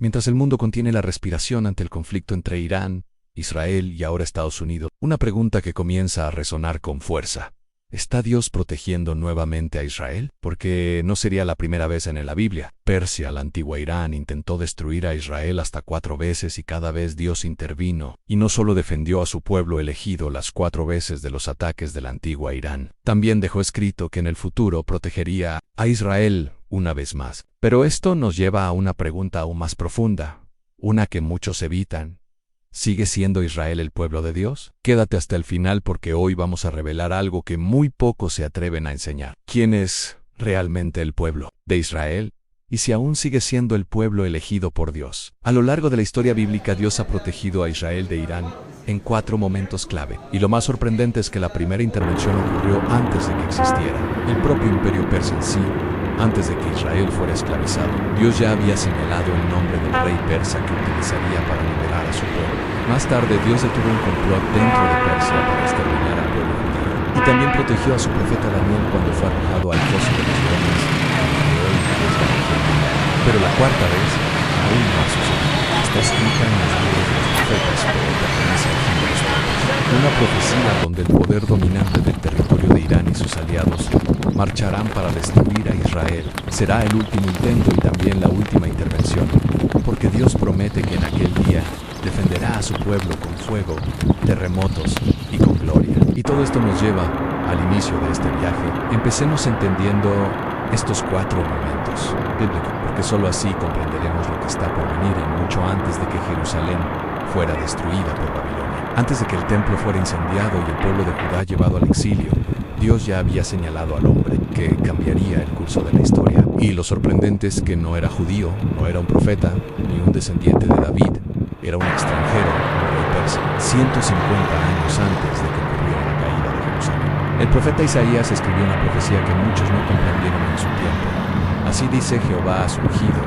Mientras el mundo contiene la respiración ante el conflicto entre Irán, Israel y ahora Estados Unidos, una pregunta que comienza a resonar con fuerza. ¿Está Dios protegiendo nuevamente a Israel? Porque no sería la primera vez en la Biblia. Persia, la antigua Irán, intentó destruir a Israel hasta 4 veces y cada vez Dios intervino. Y no solo defendió a su pueblo elegido las 4 veces de los ataques de la antigua Irán, también dejó escrito que en el futuro protegería a Israel una vez más. Pero esto nos lleva a una pregunta aún más profunda, una que muchos evitan. ¿Sigue siendo Israel el pueblo de Dios? Quédate hasta el final porque hoy vamos a revelar algo que muy pocos se atreven a enseñar. ¿Quién es realmente el pueblo de Israel? Y si aún sigue siendo el pueblo elegido por Dios. A lo largo de la historia bíblica, Dios ha protegido a Israel de Irán en 4 momentos clave. Y lo más sorprendente es que la primera intervención ocurrió antes de que existiera el propio imperio persa en sí. Antes de que Israel fuera esclavizado, Dios ya había señalado el nombre del rey persa que utilizaría para liberar a su pueblo. Más tarde, Dios detuvo un complot dentro de Persia para exterminar al pueblo judío. Y también protegió a su profeta Daniel cuando fue arrojado al foso de los leones. Pero la 4ª vez, aún no ha sucedido. Está escrita en los libros de los profetas, pero pertenece al fin de los tiempos. Una profecía donde el poder dominante del territorio de Irán y sus aliados marcharán para destruir a Israel. Será el último intento y también la última intervención, porque Dios promete que en aquel día defenderá a su pueblo con fuego, terremotos y con gloria. Y todo esto nos lleva al inicio de este viaje. Empecemos entendiendo estos 4 momentos bíblicos, porque solo así comprenderemos lo que está por venir y mucho antes de que Jerusalén fuera destruida por Babilonia. Antes de que el templo fuera incendiado y el pueblo de Judá llevado al exilio, Dios ya había señalado al hombre que cambiaría el curso de la historia. Y lo sorprendente es que no era judío, no era un profeta, ni un descendiente de David, era un extranjero, un rey persa, 150 años antes de que ocurriera la caída de Jerusalén. El profeta Isaías escribió una profecía que muchos no comprendieron en su tiempo. Así dice Jehová a su ungido: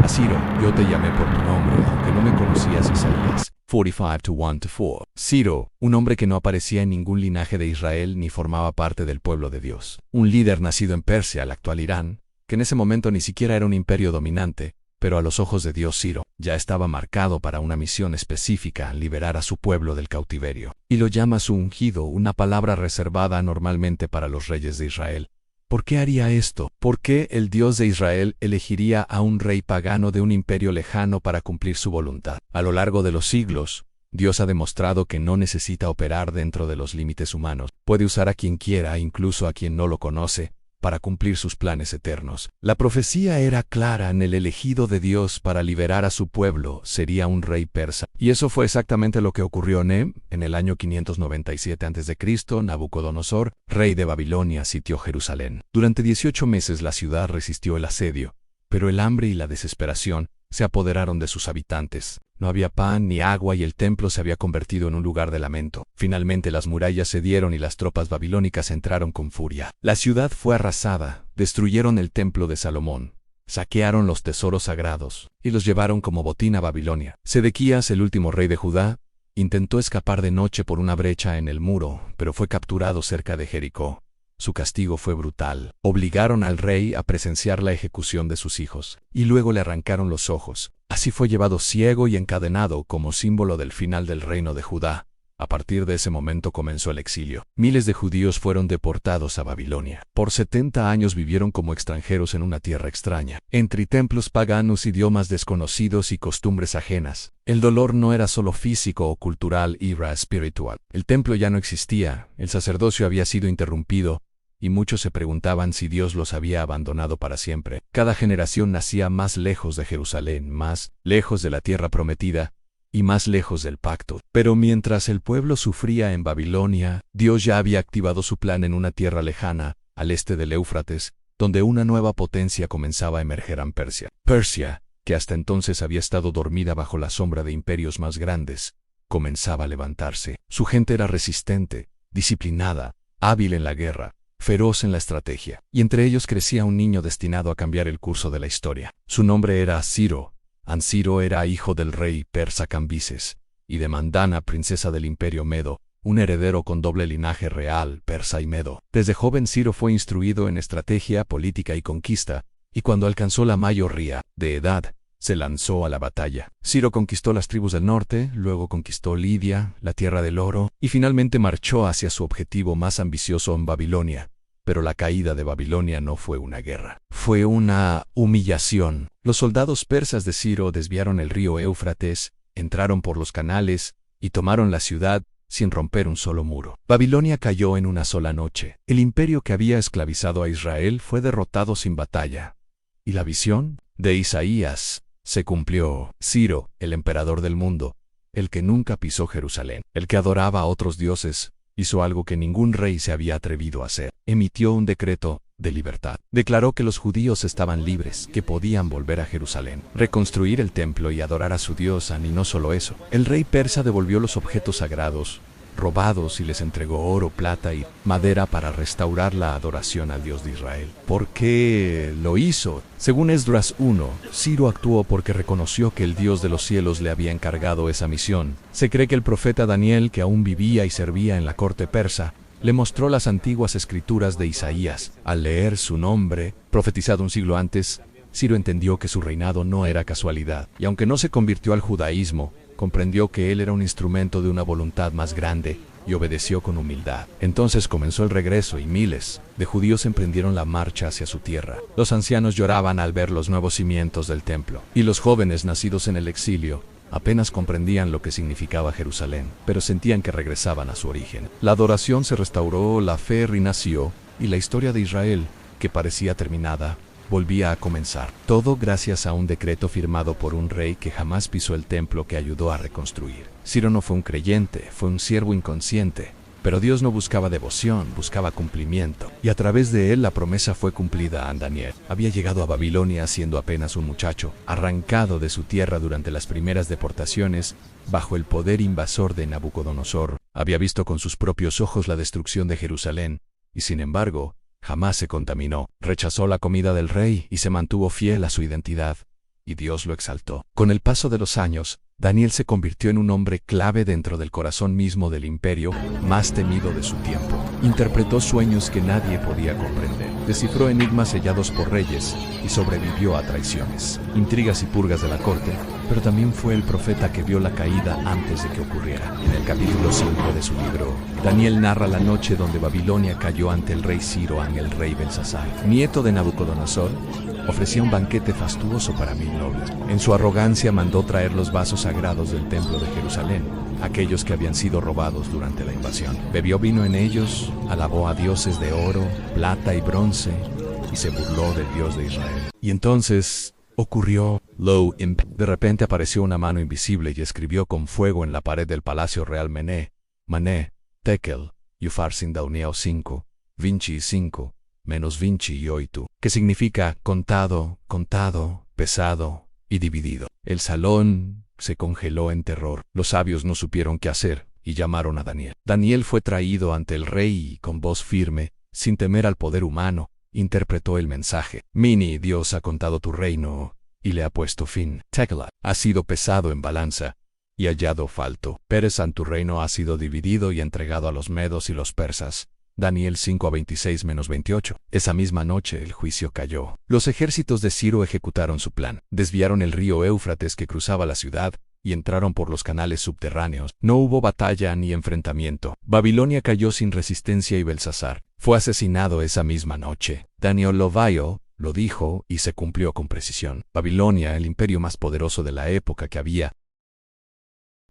a Ciro, yo te llamé por tu nombre, aunque no me conocías. Isaías 45:1-4. Ciro, un hombre que no aparecía en ningún linaje de Israel ni formaba parte del pueblo de Dios. Un líder nacido en Persia, el actual Irán, que en ese momento ni siquiera era un imperio dominante, pero a los ojos de Dios Ciro ya estaba marcado para una misión específica: liberar a su pueblo del cautiverio. Y lo llama su ungido, una palabra reservada normalmente para los reyes de Israel. ¿Por qué haría esto? ¿Por qué el Dios de Israel elegiría a un rey pagano de un imperio lejano para cumplir su voluntad? A lo largo de los siglos, Dios ha demostrado que no necesita operar dentro de los límites humanos. Puede usar a quien quiera, incluso a quien no lo conoce, para cumplir sus planes eternos. La profecía era clara: en el elegido de Dios para liberar a su pueblo sería un rey persa. Y eso fue exactamente lo que ocurrió en el año 597 a.C., Nabucodonosor, rey de Babilonia, sitió Jerusalén. Durante 18 meses la ciudad resistió el asedio, pero el hambre y la desesperación se apoderaron de sus habitantes. No había pan ni agua y el templo se había convertido en un lugar de lamento. Finalmente las murallas cedieron y las tropas babilónicas entraron con furia. La ciudad fue arrasada, destruyeron el templo de Salomón, saquearon los tesoros sagrados y los llevaron como botín a Babilonia. Sedequías, el último rey de Judá, intentó escapar de noche por una brecha en el muro, pero fue capturado cerca de Jericó. Su castigo fue brutal. Obligaron al rey a presenciar la ejecución de sus hijos, y luego le arrancaron los ojos. Así fue llevado ciego y encadenado como símbolo del final del reino de Judá. A partir de ese momento comenzó el exilio. Miles de judíos fueron deportados a Babilonia. Por 70 años vivieron como extranjeros en una tierra extraña, entre templos paganos, idiomas desconocidos y costumbres ajenas. El dolor no era solo físico o cultural, era espiritual. El templo ya no existía, el sacerdocio había sido interrumpido, y muchos se preguntaban si Dios los había abandonado para siempre. Cada generación nacía más lejos de Jerusalén, más lejos de la tierra prometida, y más lejos del pacto. Pero mientras el pueblo sufría en Babilonia, Dios ya había activado su plan en una tierra lejana, al este del Éufrates, donde una nueva potencia comenzaba a emerger en Persia. Persia, que hasta entonces había estado dormida bajo la sombra de imperios más grandes, comenzaba a levantarse. Su gente era resistente, disciplinada, hábil en la guerra, feroz en la estrategia, y entre ellos crecía un niño destinado a cambiar el curso de la historia. Su nombre era Ciro. Ciro era hijo del rey persa Cambises, y de Mandana, princesa del imperio Medo, un heredero con doble linaje real, persa y medo. Desde joven Ciro fue instruido en estrategia, política y conquista, y cuando alcanzó la mayoría de edad, se lanzó a la batalla. Ciro conquistó las tribus del norte, luego conquistó Lidia, la tierra del oro, y finalmente marchó hacia su objetivo más ambicioso en Babilonia. Pero la caída de Babilonia no fue una guerra, fue una humillación. Los soldados persas de Ciro desviaron el río Éufrates, entraron por los canales y tomaron la ciudad sin romper un solo muro. Babilonia cayó en una sola noche. El imperio que había esclavizado a Israel fue derrotado sin batalla. ¿Y la visión de Isaías se cumplió? Ciro, el emperador del mundo, el que nunca pisó Jerusalén, el que adoraba a otros dioses, hizo algo que ningún rey se había atrevido a hacer. Emitió un decreto de libertad. Declaró que los judíos estaban libres, que podían volver a Jerusalén, reconstruir el templo y adorar a su diosa, y no solo eso. El rey persa devolvió los objetos sagrados robados y les entregó oro, plata y madera para restaurar la adoración al Dios de Israel. ¿Por qué lo hizo? Según Esdras 1, Ciro actuó porque reconoció que el Dios de los cielos le había encargado esa misión. Se cree que el profeta Daniel, que aún vivía y servía en la corte persa, le mostró las antiguas escrituras de Isaías. Al leer su nombre, profetizado un siglo antes, Ciro entendió que su reinado no era casualidad, y aunque no se convirtió al judaísmo, comprendió que él era un instrumento de una voluntad más grande y obedeció con humildad. Entonces comenzó el regreso y miles de judíos emprendieron la marcha hacia su tierra. Los ancianos lloraban al ver los nuevos cimientos del templo, y los jóvenes nacidos en el exilio apenas comprendían lo que significaba Jerusalén, pero sentían que regresaban a su origen. La adoración se restauró, la fe renació, y la historia de Israel, que parecía terminada, volvía a comenzar. Todo gracias a un decreto firmado por un rey que jamás pisó el templo que ayudó a reconstruir. Ciro no fue un creyente, fue un siervo inconsciente. Pero Dios no buscaba devoción, buscaba cumplimiento. Y a través de él la promesa fue cumplida a Daniel. Había llegado a Babilonia siendo apenas un muchacho, arrancado de su tierra durante las primeras deportaciones, bajo el poder invasor de Nabucodonosor. Había visto con sus propios ojos la destrucción de Jerusalén, y sin embargo, jamás se contaminó. Rechazó la comida del rey y se mantuvo fiel a su identidad, y Dios lo exaltó. Con el paso de los años, Daniel se convirtió en un hombre clave dentro del corazón mismo del imperio más temido de su tiempo. Interpretó sueños que nadie podía comprender, descifró enigmas sellados por reyes y sobrevivió a traiciones, intrigas y purgas de la corte, pero también fue el profeta que vio la caída antes de que ocurriera. En el capítulo 5 de su libro, Daniel narra la noche donde Babilonia cayó ante el rey Ciro ante el rey Belsasar, nieto de Nabucodonosor. Ofrecía un banquete fastuoso para 1000 nobles. En su arrogancia mandó traer los vasos sagrados del templo de Jerusalén, aquellos que habían sido robados durante la invasión. Bebió vino en ellos, alabó a dioses de oro, plata y bronce, y se burló del Dios de Israel. Y entonces ocurrió de repente apareció una mano invisible y escribió con fuego en la pared del palacio real Mané, Tekel, Ufarsindauniao 5, Vinci 5, menos Vinci y Oitu, que significa contado, pesado y dividido. El salón se congeló en terror. Los sabios no supieron qué hacer y llamaron a Daniel. Daniel fue traído ante el rey y con voz firme, sin temer al poder humano, interpretó el mensaje. Mini, Dios ha contado tu reino y le ha puesto fin. Tekla ha sido pesado en balanza y hallado falto. Peresan, tu reino ha sido dividido y entregado a los medos y los persas. Daniel 5:26-28. Esa misma noche el juicio cayó. Los ejércitos de Ciro ejecutaron su plan. Desviaron el río Éufrates que cruzaba la ciudad y entraron por los canales subterráneos. No hubo batalla ni enfrentamiento. Babilonia cayó sin resistencia y Belsasar fue asesinado esa misma noche. Daniel Lovaio lo dijo y se cumplió con precisión. Babilonia, el imperio más poderoso de la época que había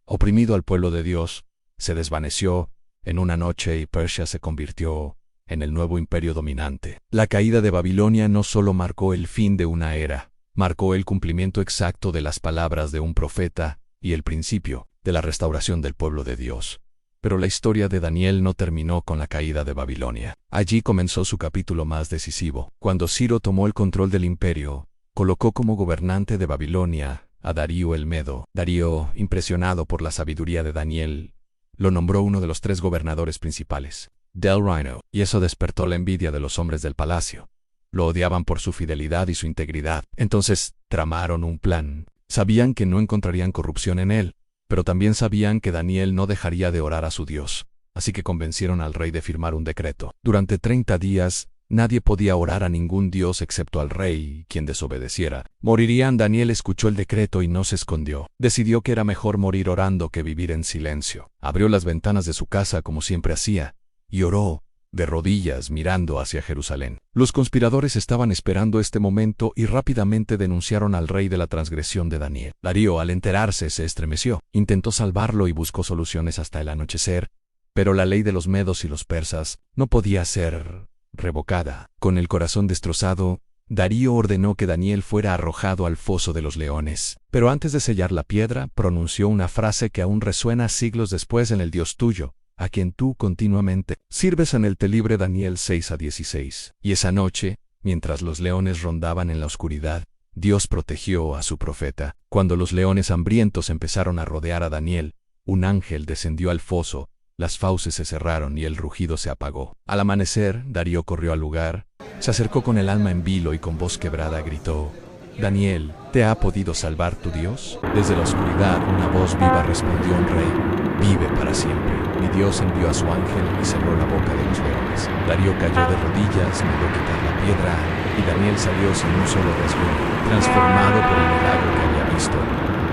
oprimido al pueblo de Dios, se desvaneció en una noche y Persia se convirtió en el nuevo imperio dominante. La caída de Babilonia no solo marcó el fin de una era, marcó el cumplimiento exacto de las palabras de un profeta y el principio de la restauración del pueblo de Dios. Pero la historia de Daniel no terminó con la caída de Babilonia. Allí comenzó su capítulo más decisivo. Cuando Ciro tomó el control del imperio, colocó como gobernante de Babilonia a Darío el Medo. Darío, impresionado por la sabiduría de Daniel, lo nombró uno de los 3 gobernadores principales, Del Reino, y eso despertó la envidia de los hombres del palacio. Lo odiaban por su fidelidad y su integridad. Entonces tramaron un plan. Sabían que no encontrarían corrupción en él, pero también sabían que Daniel no dejaría de orar a su Dios. Así que convencieron al rey de firmar un decreto. Durante 30 días, Nadie podía orar a ningún dios excepto al rey, quien desobedeciera morirían. Daniel escuchó el decreto y no se escondió. Decidió que era mejor morir orando que vivir en silencio. Abrió las ventanas de su casa como siempre hacía, y oró, de rodillas mirando hacia Jerusalén. Los conspiradores estaban esperando este momento y rápidamente denunciaron al rey de la transgresión de Daniel. Darío, al enterarse, se estremeció. Intentó salvarlo y buscó soluciones hasta el anochecer, pero la ley de los medos y los persas no podía ser revocada. Con el corazón destrozado, Darío ordenó que Daniel fuera arrojado al foso de los leones. Pero antes de sellar la piedra, pronunció una frase que aún resuena siglos después en el Dios tuyo, a quien tú continuamente sirves, en el te libre. Daniel 6:16. Y esa noche, mientras los leones rondaban en la oscuridad, Dios protegió a su profeta. Cuando los leones hambrientos empezaron a rodear a Daniel, un ángel descendió al foso, las fauces se cerraron y el rugido se apagó. Al amanecer, Darío corrió al lugar, se acercó con el alma en vilo y con voz quebrada gritó: «Daniel, ¿te ha podido salvar tu Dios?». Desde la oscuridad, una voz viva respondió un rey: «Vive para siempre. Mi Dios envió a su ángel y cerró la boca de los leones». Darío cayó de rodillas, mandó quitar la piedra, y Daniel salió sin un solo rasguño, transformado por el milagro que había visto.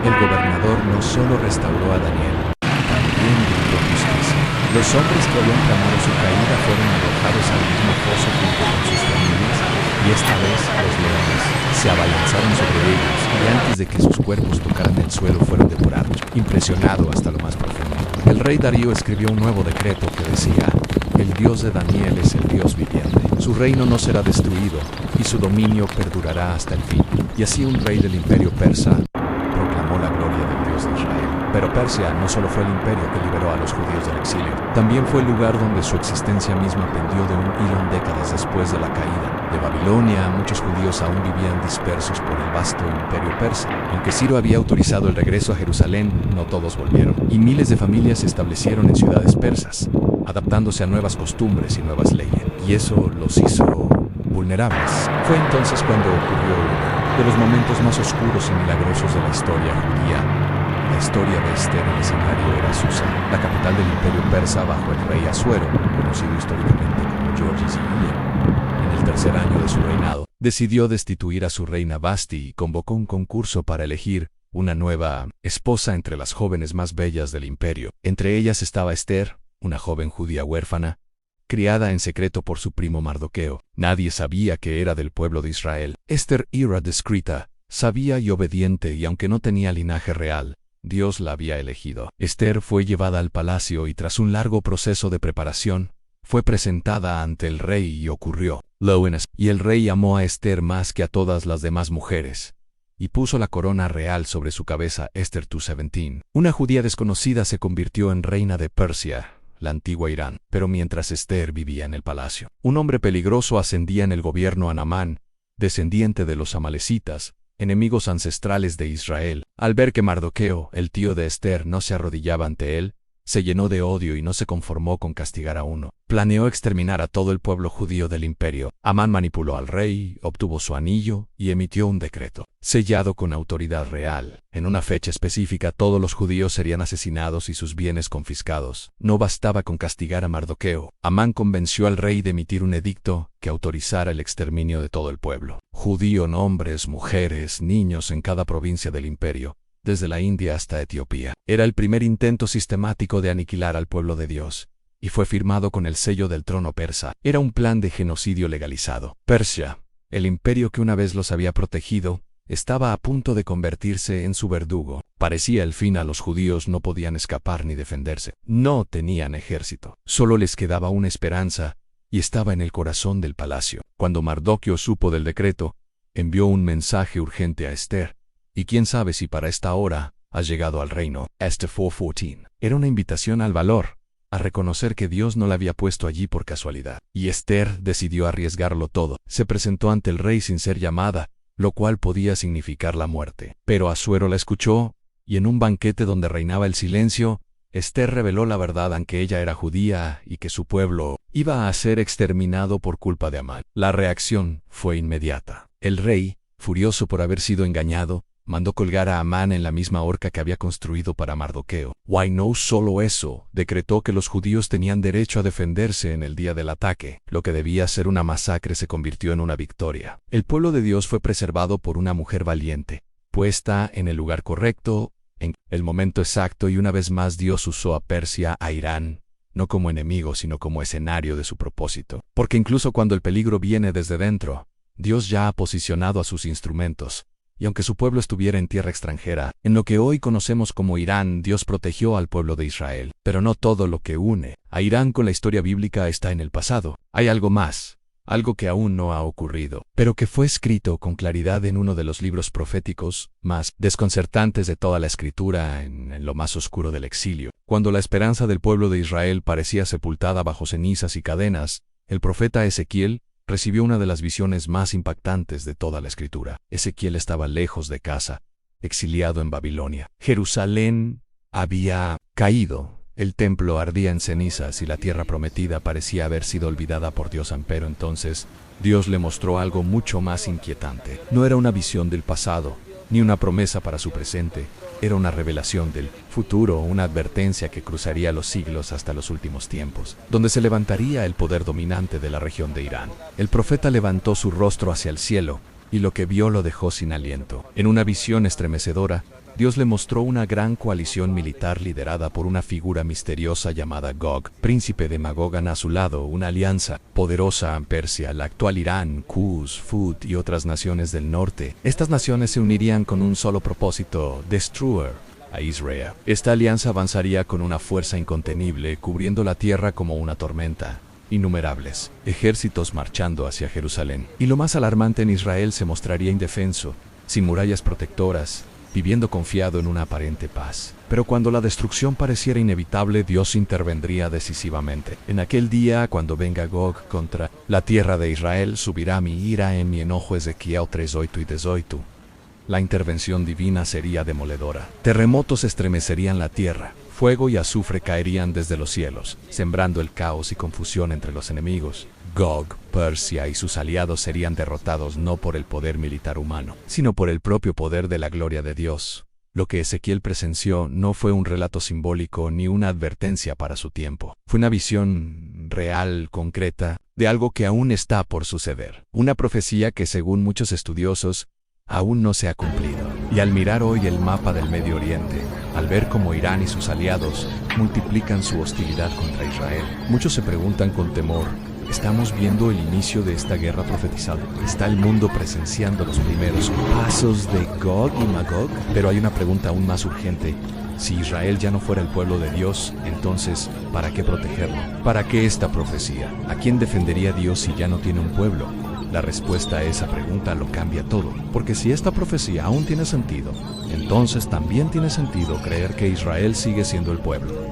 El gobernador no solo restauró a Daniel, también brindó justicia. Los hombres que habían tramado su caída fueron arrojados al mismo foso junto con sus familias, y esta vez los leones se abalanzaron sobre ellos, y antes de que sus cuerpos tocaran el suelo fueron devorados. Impresionado hasta lo más profundo, el rey Darío escribió un nuevo decreto que decía: «El Dios de Daniel es el Dios viviente. Su reino no será destruido, y su dominio perdurará hasta el fin». Y así un rey del imperio persa proclamó la gloria del Dios de Israel. Pero Persia no solo fue el imperio que liberó a los judíos del exilio, también fue el lugar donde su existencia misma pendió de un hilo en décadas después de la caída de Babilonia. Muchos judíos aún vivían dispersos por el vasto imperio persa. Aunque Ciro había autorizado el regreso a Jerusalén, no todos volvieron, y miles de familias se establecieron en ciudades persas, adaptándose a nuevas costumbres y nuevas leyes, y eso los hizo vulnerables. Fue entonces cuando ocurrió uno de los momentos más oscuros y milagrosos de la historia judía. La historia de Esther. El escenario era Susa, la capital del imperio persa bajo el rey Asuero, conocido históricamente como Georges I. En el tercer año de su reinado, decidió destituir a su reina Vasti y convocó un concurso para elegir una nueva esposa entre las jóvenes más bellas del imperio. Entre ellas estaba Esther, una joven judía huérfana, criada en secreto por su primo Mardoqueo. Nadie sabía que era del pueblo de Israel. Esther era discreta, sabia y obediente, y aunque no tenía linaje real, Dios la había elegido. Esther fue llevada al palacio y tras un largo proceso de preparación, fue presentada ante el rey y ocurrió y el rey amó a Esther más que a todas las demás mujeres, y puso la corona real sobre su cabeza. Esther 2:17. Una judía desconocida se convirtió en reina de Persia, la antigua Irán. Pero mientras Esther vivía en el palacio, un hombre peligroso ascendía en el gobierno: Naamán, descendiente de los amalecitas, enemigos ancestrales de Israel. Al ver que Mardoqueo, el tío de Esther, no se arrodillaba ante él, se llenó de odio y no se conformó con castigar a uno. Planeó exterminar a todo el pueblo judío del imperio. Amán manipuló al rey, obtuvo su anillo y emitió un decreto, sellado con autoridad real. En una fecha específica todos los judíos serían asesinados y sus bienes confiscados. No bastaba con castigar a Mardoqueo. Amán convenció al rey de emitir un edicto que autorizara el exterminio de todo el pueblo judío, hombres, mujeres, niños, en cada provincia del imperio, desde la India hasta Etiopía. Era el primer intento sistemático de aniquilar al pueblo de Dios, y fue firmado con el sello del trono persa. Era un plan de genocidio legalizado. Persia, el imperio que una vez los había protegido, estaba a punto de convertirse en su verdugo. Parecía el fin. A los judíos no podían escapar ni defenderse. No tenían ejército. Solo les quedaba una esperanza, y estaba en el corazón del palacio. Cuando Mardoqueo supo del decreto, envió un mensaje urgente a Esther. Y quién sabe si para esta hora ha llegado al reino. Esther 4:14. Era una invitación al valor, a reconocer que Dios no la había puesto allí por casualidad. Y Esther decidió arriesgarlo todo. Se presentó ante el rey sin ser llamada, lo cual podía significar la muerte. Pero Asuero la escuchó, y en un banquete donde reinaba el silencio, Esther reveló la verdad, aunque ella era judía y que su pueblo iba a ser exterminado por culpa de Amán. La reacción fue inmediata. El rey, furioso por haber sido engañado, mandó colgar a Amán en la misma horca que había construido para Mardoqueo. No solo eso, decretó que los judíos tenían derecho a defenderse en el día del ataque. Lo que debía ser una masacre se convirtió en una victoria. El pueblo de Dios fue preservado por una mujer valiente, puesta en el lugar correcto, en el momento exacto, y una vez más Dios usó a Persia, a Irán, no como enemigo, sino como escenario de su propósito. Porque incluso cuando el peligro viene desde dentro, Dios ya ha posicionado a sus instrumentos. Y aunque su pueblo estuviera en tierra extranjera, en lo que hoy conocemos como Irán, Dios protegió al pueblo de Israel. Pero no todo lo que une a Irán con la historia bíblica está en el pasado. Hay algo más, algo que aún no ha ocurrido, pero que fue escrito con claridad en uno de los libros proféticos más desconcertantes de toda la Escritura, en lo más oscuro del exilio. Cuando la esperanza del pueblo de Israel parecía sepultada bajo cenizas y cadenas, el profeta Ezequiel recibió una de las visiones más impactantes de toda la Escritura. Ezequiel estaba lejos de casa, exiliado en Babilonia. Jerusalén había caído, el templo ardía en cenizas y la tierra prometida parecía haber sido olvidada por Dios. Pero entonces Dios le mostró algo mucho más inquietante. No era una visión del pasado, ni una promesa para su presente. Era una revelación del futuro, una advertencia que cruzaría los siglos hasta los últimos tiempos, donde se levantaría el poder dominante de la región de Irán. El profeta levantó su rostro hacia el cielo, y lo que vio lo dejó sin aliento. En una visión estremecedora, Dios le mostró una gran coalición militar liderada por una figura misteriosa llamada Gog, príncipe de Magog. A su lado, una alianza poderosa en Persia, la actual Irán, Kuz, Fut y otras naciones del norte. Estas naciones se unirían con un solo propósito: destruir a Israel. Esta alianza avanzaría con una fuerza incontenible, cubriendo la tierra como una tormenta. Innumerables ejércitos marchando hacia Jerusalén. Y lo más alarmante, en Israel se mostraría indefenso, sin murallas protectoras, viviendo confiado en una aparente paz. Pero cuando la destrucción pareciera inevitable, Dios intervendría decisivamente. En aquel día, cuando venga Gog contra la tierra de Israel, subirá mi ira en mi enojo. Ezequiel 3:8 y 18. La intervención divina sería demoledora. Terremotos estremecerían la tierra. Fuego y azufre caerían desde los cielos, sembrando el caos y confusión entre los enemigos. Gog, Persia y sus aliados serían derrotados no por el poder militar humano, sino por el propio poder de la gloria de Dios. Lo que Ezequiel presenció no fue un relato simbólico ni una advertencia para su tiempo. Fue una visión real, concreta, de algo que aún está por suceder. Una profecía que, según muchos estudiosos, aún no se ha cumplido. Y al mirar hoy el mapa del Medio Oriente, al ver cómo Irán y sus aliados multiplican su hostilidad contra Israel, muchos se preguntan con temor: ¿estamos viendo el inicio de esta guerra profetizada? ¿Está el mundo presenciando los primeros pasos de Gog y Magog? Pero hay una pregunta aún más urgente. Si Israel ya no fuera el pueblo de Dios, entonces, ¿para qué protegerlo? ¿Para qué esta profecía? ¿A quién defendería Dios si ya no tiene un pueblo? La respuesta a esa pregunta lo cambia todo, porque si esta profecía aún tiene sentido, entonces también tiene sentido creer que Israel sigue siendo el pueblo.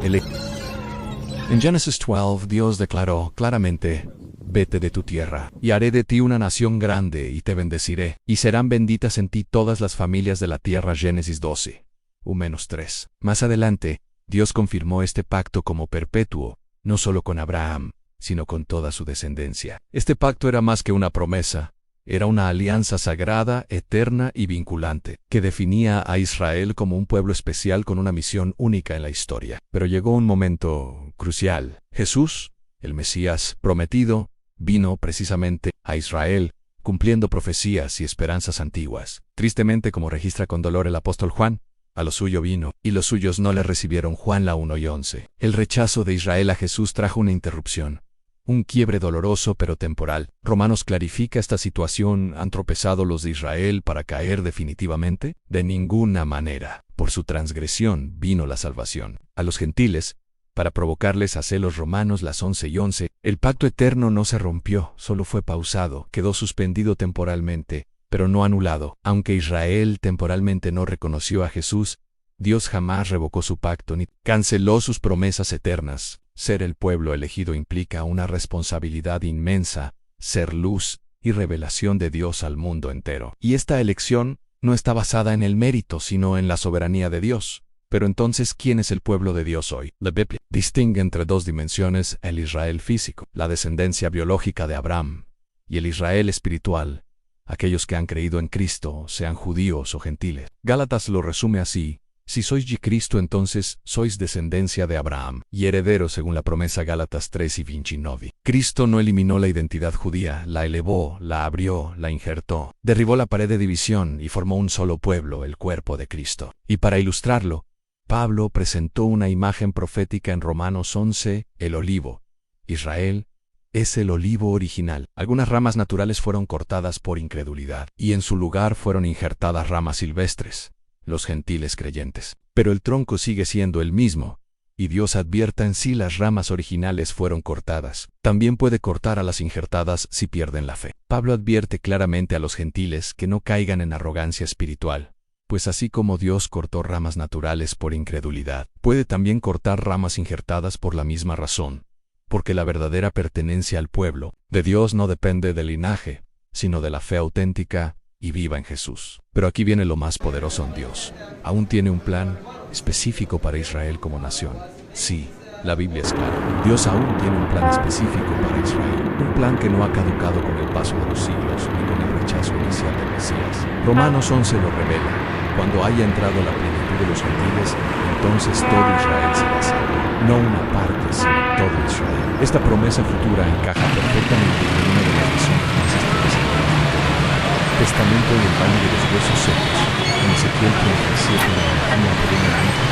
En Génesis 12, Dios declaró claramente: vete de tu tierra, y haré de ti una nación grande, y te bendeciré, y serán benditas en ti todas las familias de la tierra. Génesis 12, 1-3. Más adelante, Dios confirmó este pacto como perpetuo, no solo con Abraham, sino con toda su descendencia. Este pacto era más que una promesa, era una alianza sagrada, eterna y vinculante, que definía a Israel como un pueblo especial con una misión única en la historia. Pero llegó un momento crucial. Jesús, el Mesías prometido, vino precisamente a Israel, cumpliendo profecías y esperanzas antiguas. Tristemente, como registra con dolor el apóstol Juan, a lo suyo vino, y los suyos no le recibieron. Juan 1:11. El rechazo de Israel a Jesús trajo una interrupción, un quiebre doloroso pero temporal. Romanos clarifica esta situación. ¿Han tropezado los de Israel para caer definitivamente? De ninguna manera. Por su transgresión vino la salvación. A los gentiles, para provocarles a celos. Romanos 11:11. El pacto eterno no se rompió, solo fue pausado, quedó suspendido temporalmente, pero no anulado. Aunque Israel temporalmente no reconoció a Jesús, Dios jamás revocó su pacto ni canceló sus promesas eternas. Ser el pueblo elegido implica una responsabilidad inmensa, ser luz y revelación de Dios al mundo entero. Y esta elección no está basada en el mérito, sino en la soberanía de Dios. Pero entonces, ¿quién es el pueblo de Dios hoy? La Biblia distingue entre dos dimensiones: el Israel físico, la descendencia biológica de Abraham, y el Israel espiritual, aquellos que han creído en Cristo, sean judíos o gentiles. Gálatas lo resume así: si sois de Cristo, entonces sois descendencia de Abraham y herederos según la promesa. Gálatas 3:29. Cristo no eliminó la identidad judía, la elevó, la abrió, la injertó, derribó la pared de división y formó un solo pueblo, el cuerpo de Cristo. Y para ilustrarlo, Pablo presentó una imagen profética en Romanos 11, el olivo. Israel es el olivo original. Algunas ramas naturales fueron cortadas por incredulidad, y en su lugar fueron injertadas ramas silvestres, los gentiles creyentes. Pero el tronco sigue siendo el mismo, y Dios advierta en sí las ramas originales fueron cortadas. También puede cortar a las injertadas si pierden la fe. Pablo advierte claramente a los gentiles que no caigan en arrogancia espiritual, pues así como Dios cortó ramas naturales por incredulidad, puede también cortar ramas injertadas por la misma razón, porque la verdadera pertenencia al pueblo de Dios no depende del linaje, sino de la fe auténtica y viva en Jesús. Pero aquí viene lo más poderoso en Dios. Aún tiene un plan específico para Israel como nación. Sí, la Biblia es clara. Dios aún tiene un plan específico para Israel. Un plan que no ha caducado con el paso de los siglos ni con el rechazo inicial del Mesías. Romanos 11 lo revela. Cuando haya entrado la plenitud de los gentiles, entonces todo Israel será salvo. No una parte, sino todo Israel. Esta promesa futura encaja perfectamente en una de las visiones más estremecedoras del Testamento y el valle de los huesos secos. En Ezequiel 37 imagina brevemente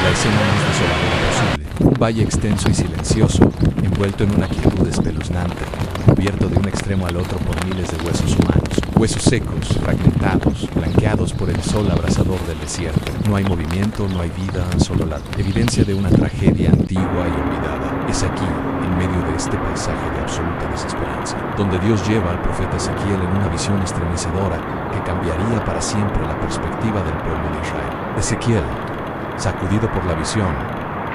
la escena más desoladora posible. Un valle extenso y silencioso, envuelto en una quietud espeluznante, cubierto de un extremo al otro por miles de huesos humanos. Huesos secos, fragmentados, blanqueados por el sol abrasador del desierto. No hay movimiento, no hay vida, solo la evidencia de una tragedia antigua y olvidada. Es aquí, en medio de este paisaje de absoluta desesperanza, donde Dios lleva al profeta Ezequiel en una visión estremecedora que cambiaría para siempre la perspectiva del pueblo de Israel. Ezequiel, sacudido por la visión,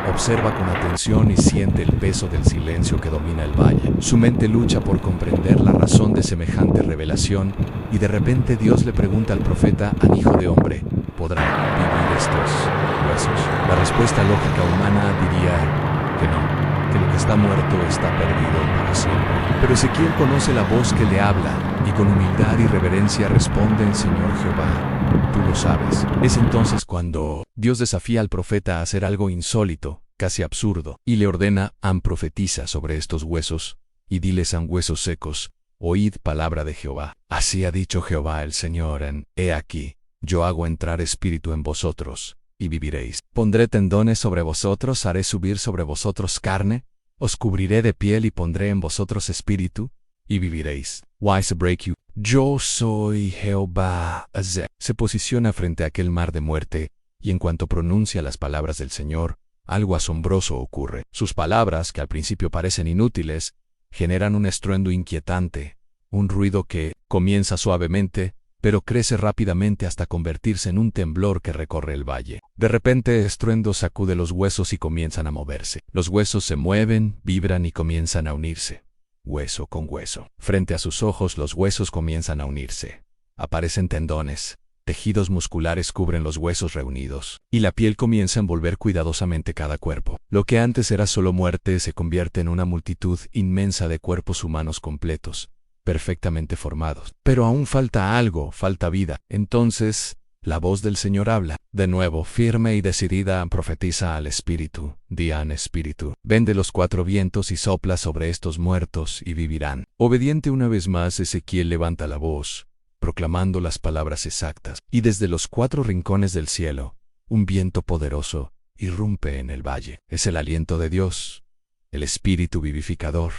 observa con atención y siente el peso del silencio que domina el valle. Su mente lucha por comprender la razón de semejante revelación, y de repente Dios le pregunta al profeta: «Hijo de hombre, ¿podrán vivir estos huesos?». La respuesta lógica humana diría que no, que lo que está muerto está perdido para siempre. Pero Ezequiel conoce la voz que le habla, y con humildad y reverencia responde: «Señor Jehová, tú lo sabes». Es entonces cuando Dios desafía al profeta a hacer algo insólito, casi absurdo, y le ordena: «Profetiza sobre estos huesos, y diles a huesos secos: oíd palabra de Jehová. Así ha dicho Jehová el Señor He aquí, yo hago entrar espíritu en vosotros, y viviréis. Pondré tendones sobre vosotros, haré subir sobre vosotros carne, os cubriré de piel y pondré en vosotros espíritu, y viviréis. Why break you? Yo soy Jehová. Se posiciona frente a aquel mar de muerte, y en cuanto pronuncia las palabras del Señor, algo asombroso ocurre. Sus palabras, que al principio parecen inútiles, generan un estruendo inquietante, un ruido que comienza suavemente, pero crece rápidamente hasta convertirse en un temblor que recorre el valle. De repente, el estruendo sacude los huesos y comienzan a moverse. Los huesos se mueven, vibran y comienzan a unirse, hueso con hueso. Frente a sus ojos, los huesos comienzan a unirse. Aparecen tendones, tejidos musculares cubren los huesos reunidos, y la piel comienza a envolver cuidadosamente cada cuerpo. Lo que antes era solo muerte se convierte en una multitud inmensa de cuerpos humanos completos, perfectamente formados. Pero aún falta algo, falta vida. Entonces, la voz del Señor habla. De nuevo, firme y decidida, profetiza al Espíritu. Di al Espíritu: ven de los cuatro vientos y sopla sobre estos muertos y vivirán. Obediente una vez más, Ezequiel levanta la voz, proclamando las palabras exactas. Y desde los cuatro rincones del cielo, un viento poderoso irrumpe en el valle. Es el aliento de Dios, el Espíritu vivificador,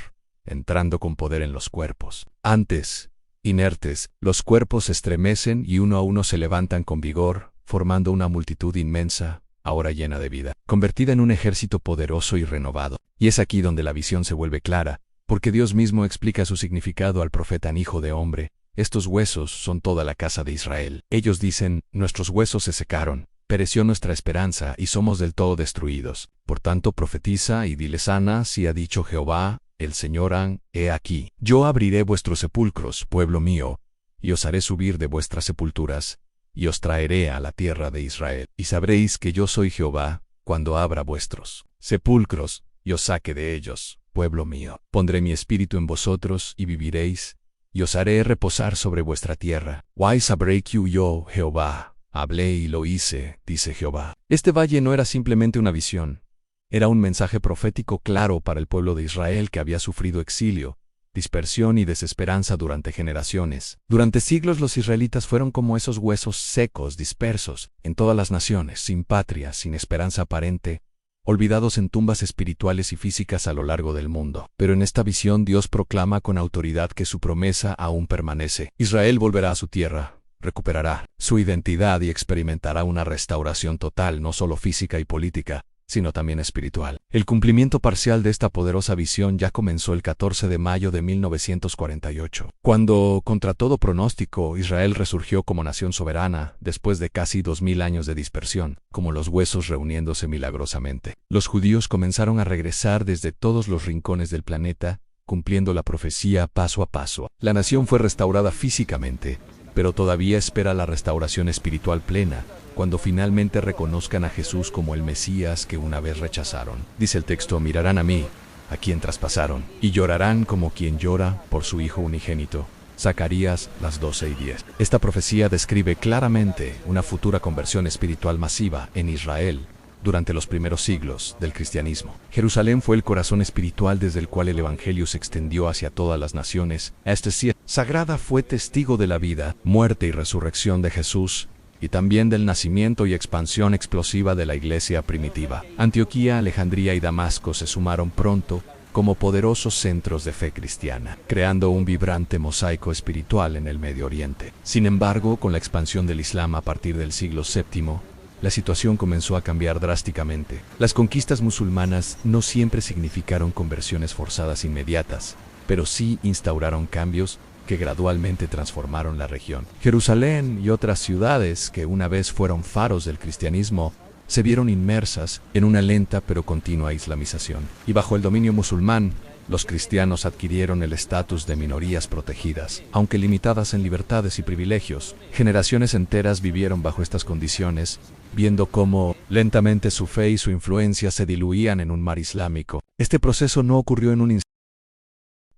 entrando con poder en los cuerpos. Antes, inertes, los cuerpos se estremecen y uno a uno se levantan con vigor, formando una multitud inmensa, ahora llena de vida, convertida en un ejército poderoso y renovado. Y es aquí donde la visión se vuelve clara, porque Dios mismo explica su significado al profeta: «Hijo de hombre, estos huesos son toda la casa de Israel». Ellos dicen: «Nuestros huesos se secaron, pereció nuestra esperanza y somos del todo destruidos. Por tanto, profetiza y dile: sana, si ha dicho Jehová, el Señor He aquí, yo abriré vuestros sepulcros, pueblo mío, y os haré subir de vuestras sepulturas, y os traeré a la tierra de Israel. Y sabréis que yo soy Jehová, cuando abra vuestros sepulcros, y os saque de ellos, pueblo mío. Pondré mi espíritu en vosotros, y viviréis, y os haré reposar sobre vuestra tierra. Why sabré que yo, Jehová, hablé y lo hice, dice Jehová. Este valle no era simplemente una visión, era un mensaje profético claro para el pueblo de Israel que había sufrido exilio, dispersión y desesperanza durante generaciones. Durante siglos los israelitas fueron como esos huesos secos, dispersos, en todas las naciones, sin patria, sin esperanza aparente, olvidados en tumbas espirituales y físicas a lo largo del mundo. Pero en esta visión Dios proclama con autoridad que su promesa aún permanece. Israel volverá a su tierra, recuperará su identidad y experimentará una restauración total, no solo física y política, sino también espiritual. El cumplimiento parcial de esta poderosa visión ya comenzó el 14 de mayo de 1948, cuando, contra todo pronóstico, Israel resurgió como nación soberana después de casi 2000 años de dispersión, como los huesos reuniéndose milagrosamente. Los judíos comenzaron a regresar desde todos los rincones del planeta, cumpliendo la profecía paso a paso. La nación fue restaurada físicamente, pero todavía espera la restauración espiritual plena, cuando finalmente reconozcan a Jesús como el Mesías que una vez rechazaron. Dice el texto: mirarán a mí, a quien traspasaron, y llorarán como quien llora por su Hijo unigénito. Zacarías, las 12:10. Esta profecía describe claramente una futura conversión espiritual masiva en Israel durante los primeros siglos del cristianismo. Jerusalén fue el corazón espiritual desde el cual el Evangelio se extendió hacia todas las naciones. Esta ciudad sagrada fue testigo de la vida, muerte y resurrección de Jesús, y también del nacimiento y expansión explosiva de la iglesia primitiva. Antioquía, Alejandría y Damasco se sumaron pronto como poderosos centros de fe cristiana, creando un vibrante mosaico espiritual en el Medio Oriente. Sin embargo, con la expansión del Islam a partir del siglo VII, la situación comenzó a cambiar drásticamente. Las conquistas musulmanas no siempre significaron conversiones forzadas inmediatas, pero sí instauraron cambios que gradualmente transformaron la región. Jerusalén y otras ciudades que una vez fueron faros del cristianismo se vieron inmersas en una lenta pero continua islamización. Y bajo el dominio musulmán, los cristianos adquirieron el estatus de minorías protegidas. Aunque limitadas en libertades y privilegios, generaciones enteras vivieron bajo estas condiciones, viendo cómo lentamente su fe y su influencia se diluían en un mar islámico. Este proceso no ocurrió en un instante.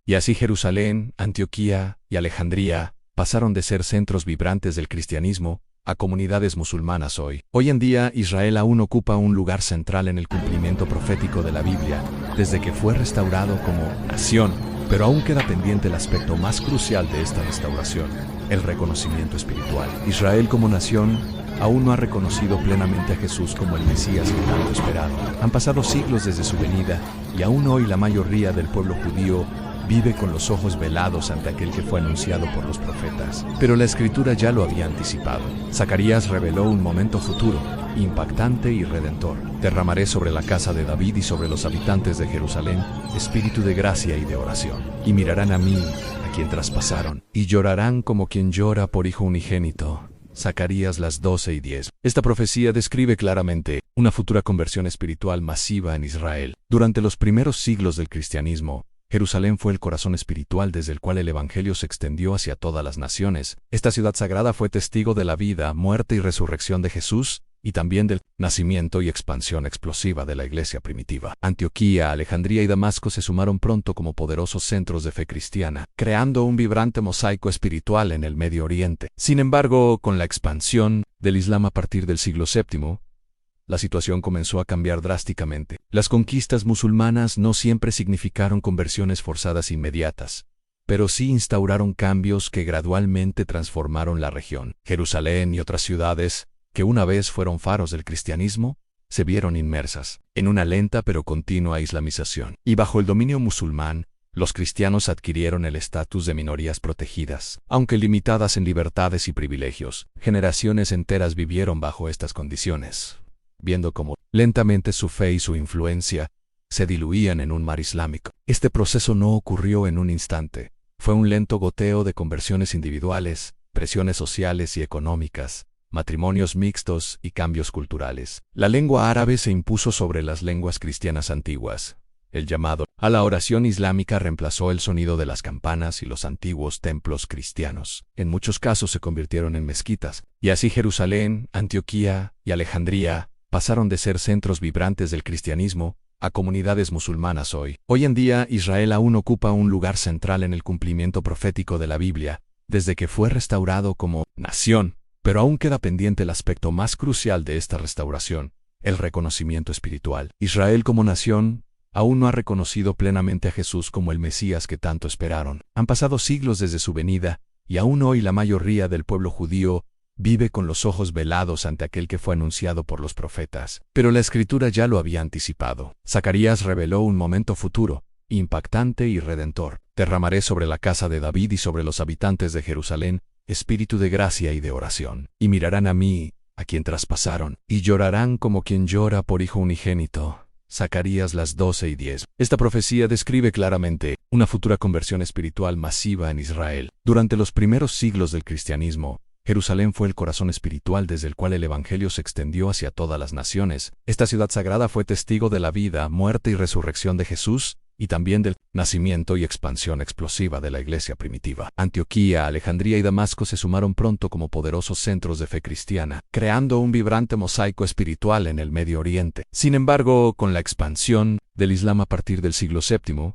Y así Jerusalén, Antioquía y Alejandría pasaron de ser centros vibrantes del cristianismo a comunidades musulmanas hoy. Hoy en día, Israel aún ocupa un lugar central en el cumplimiento profético de la Biblia, desde que fue restaurado como nación, pero aún queda pendiente el aspecto más crucial de esta restauración: el reconocimiento espiritual. Israel como nación aún no ha reconocido plenamente a Jesús como el Mesías que tanto esperaron. Han pasado siglos desde su venida, y aún hoy la mayoría del pueblo judío vive con los ojos velados ante aquel que fue anunciado por los profetas. Pero la Escritura ya lo había anticipado. Zacarías reveló un momento futuro, impactante y redentor. Derramaré sobre la casa de David y sobre los habitantes de Jerusalén espíritu de gracia y de oración. Y mirarán a mí, a quien traspasaron, y llorarán como quien llora por hijo unigénito. Zacarías, las 12:10. Esta profecía describe claramente una futura conversión espiritual masiva en Israel. Durante los primeros siglos del cristianismo, Jerusalén fue el corazón espiritual desde el cual el Evangelio se extendió hacia todas las naciones. Esta ciudad sagrada fue testigo de la vida, muerte y resurrección de Jesús, y también del nacimiento y expansión explosiva de la iglesia primitiva. Antioquía, Alejandría y Damasco se sumaron pronto como poderosos centros de fe cristiana, creando un vibrante mosaico espiritual en el Medio Oriente. Sin embargo, con la expansión del Islam a partir del siglo VII, la situación comenzó a cambiar drásticamente. Las conquistas musulmanas no siempre significaron conversiones forzadas inmediatas, pero sí instauraron cambios que gradualmente transformaron la región. Jerusalén y otras ciudades, que una vez fueron faros del cristianismo, se vieron inmersas en una lenta pero continua islamización. Y bajo el dominio musulmán, los cristianos adquirieron el estatus de minorías protegidas. Aunque limitadas en libertades y privilegios, generaciones enteras vivieron bajo estas condiciones, viendo cómo lentamente su fe y su influencia se diluían en un mar islámico. Este proceso no ocurrió en un instante. Fue un lento goteo de conversiones individuales, presiones sociales y económicas, matrimonios mixtos y cambios culturales. La lengua árabe se impuso sobre las lenguas cristianas antiguas. El llamado a la oración islámica reemplazó el sonido de las campanas y los antiguos templos cristianos. En muchos casos se convirtieron en mezquitas, y así Jerusalén, Antioquía y Alejandría pasaron de ser centros vibrantes del cristianismo a comunidades musulmanas hoy. Hoy en día, Israel aún ocupa un lugar central en el cumplimiento profético de la Biblia, desde que fue restaurado como nación, pero aún queda pendiente el aspecto más crucial de esta restauración, el reconocimiento espiritual. Israel como nación aún no ha reconocido plenamente a Jesús como el Mesías que tanto esperaron. Han pasado siglos desde su venida, y aún hoy la mayoría del pueblo judío vive con los ojos velados ante aquel que fue anunciado por los profetas. Pero la Escritura ya lo había anticipado. Zacarías reveló un momento futuro, impactante y redentor. Derramaré sobre la casa de David y sobre los habitantes de Jerusalén espíritu de gracia y de oración. Y mirarán a mí, a quien traspasaron, y llorarán como quien llora por hijo unigénito. Zacarías 12:10. Esta profecía describe claramente una futura conversión espiritual masiva en Israel. Durante los primeros siglos del cristianismo, Jerusalén fue el corazón espiritual desde el cual el Evangelio se extendió hacia todas las naciones. Esta ciudad sagrada fue testigo de la vida, muerte y resurrección de Jesús, y también del nacimiento y expansión explosiva de la iglesia primitiva. Antioquía, Alejandría y Damasco se sumaron pronto como poderosos centros de fe cristiana, creando un vibrante mosaico espiritual en el Medio Oriente. Sin embargo, con la expansión del Islam a partir del siglo VII,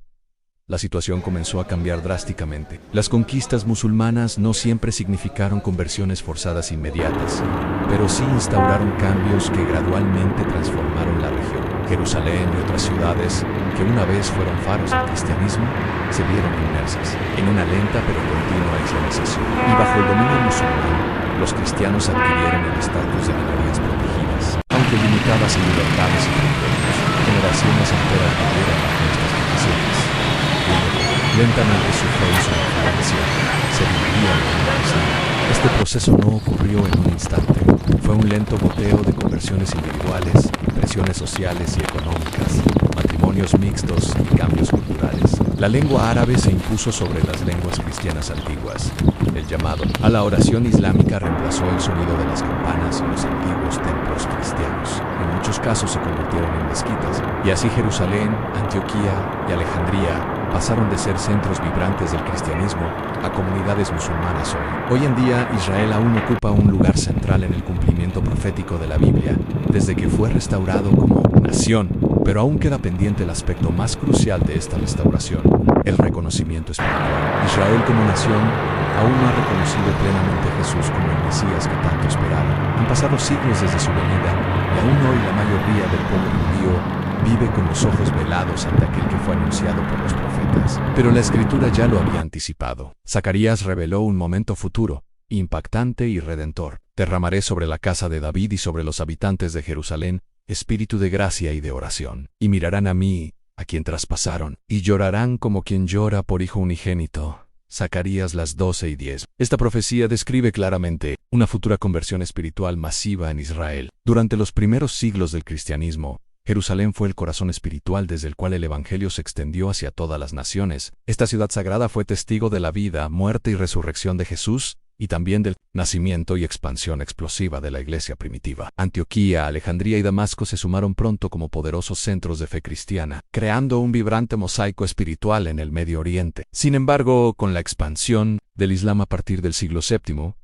la situación comenzó a cambiar drásticamente. Las conquistas musulmanas no siempre significaron conversiones forzadas inmediatas, pero sí instauraron cambios que gradualmente transformaron la región. Jerusalén y otras ciudades, que una vez fueron faros del cristianismo, se vieron inmersas en una lenta pero continua islamización. Y bajo el dominio musulmán, los cristianos adquirieron el estatus de minorías protegidas. Aunque limitadas en libertades y privilegios, generaciones enteras vivieron bajo estas condiciones. Lentamente su fe y su influencia se dividían en la Islam. Este proceso no ocurrió en un instante. Fue un lento goteo de conversiones individuales, presiones sociales y económicas, matrimonios mixtos y cambios culturales. La lengua árabe se impuso sobre las lenguas cristianas antiguas. El llamado a la oración islámica reemplazó el sonido de las campanas y los antiguos templos cristianos. En muchos casos se convirtieron en mezquitas, y así Jerusalén, Antioquía y Alejandría pasaron de ser centros vibrantes del cristianismo a comunidades musulmanas hoy. Hoy en día, Israel aún ocupa un lugar central en el cumplimiento profético de la Biblia, desde que fue restaurado como nación, pero aún queda pendiente el aspecto más crucial de esta restauración, el reconocimiento espiritual. Israel como nación aún no ha reconocido plenamente a Jesús como el Mesías que tanto esperaron. Han pasado siglos desde su venida, y aún hoy la mayoría del pueblo judío vive con los ojos velados ante aquel que fue anunciado por los profetas. Pero la Escritura ya lo había anticipado. Zacarías reveló un momento futuro, impactante y redentor. Derramaré sobre la casa de David y sobre los habitantes de Jerusalén espíritu de gracia y de oración. Y mirarán a mí, a quien traspasaron, y llorarán como quien llora por hijo unigénito. Zacarías 12:10. Esta profecía describe claramente una futura conversión espiritual masiva en Israel. Durante los primeros siglos del cristianismo, Jerusalén fue el corazón espiritual desde el cual el Evangelio se extendió hacia todas las naciones. Esta ciudad sagrada fue testigo de la vida, muerte y resurrección de Jesús, y también del nacimiento y expansión explosiva de la iglesia primitiva. Antioquía, Alejandría y Damasco se sumaron pronto como poderosos centros de fe cristiana, creando un vibrante mosaico espiritual en el Medio Oriente. Sin embargo, con la expansión del Islam a partir del siglo VII,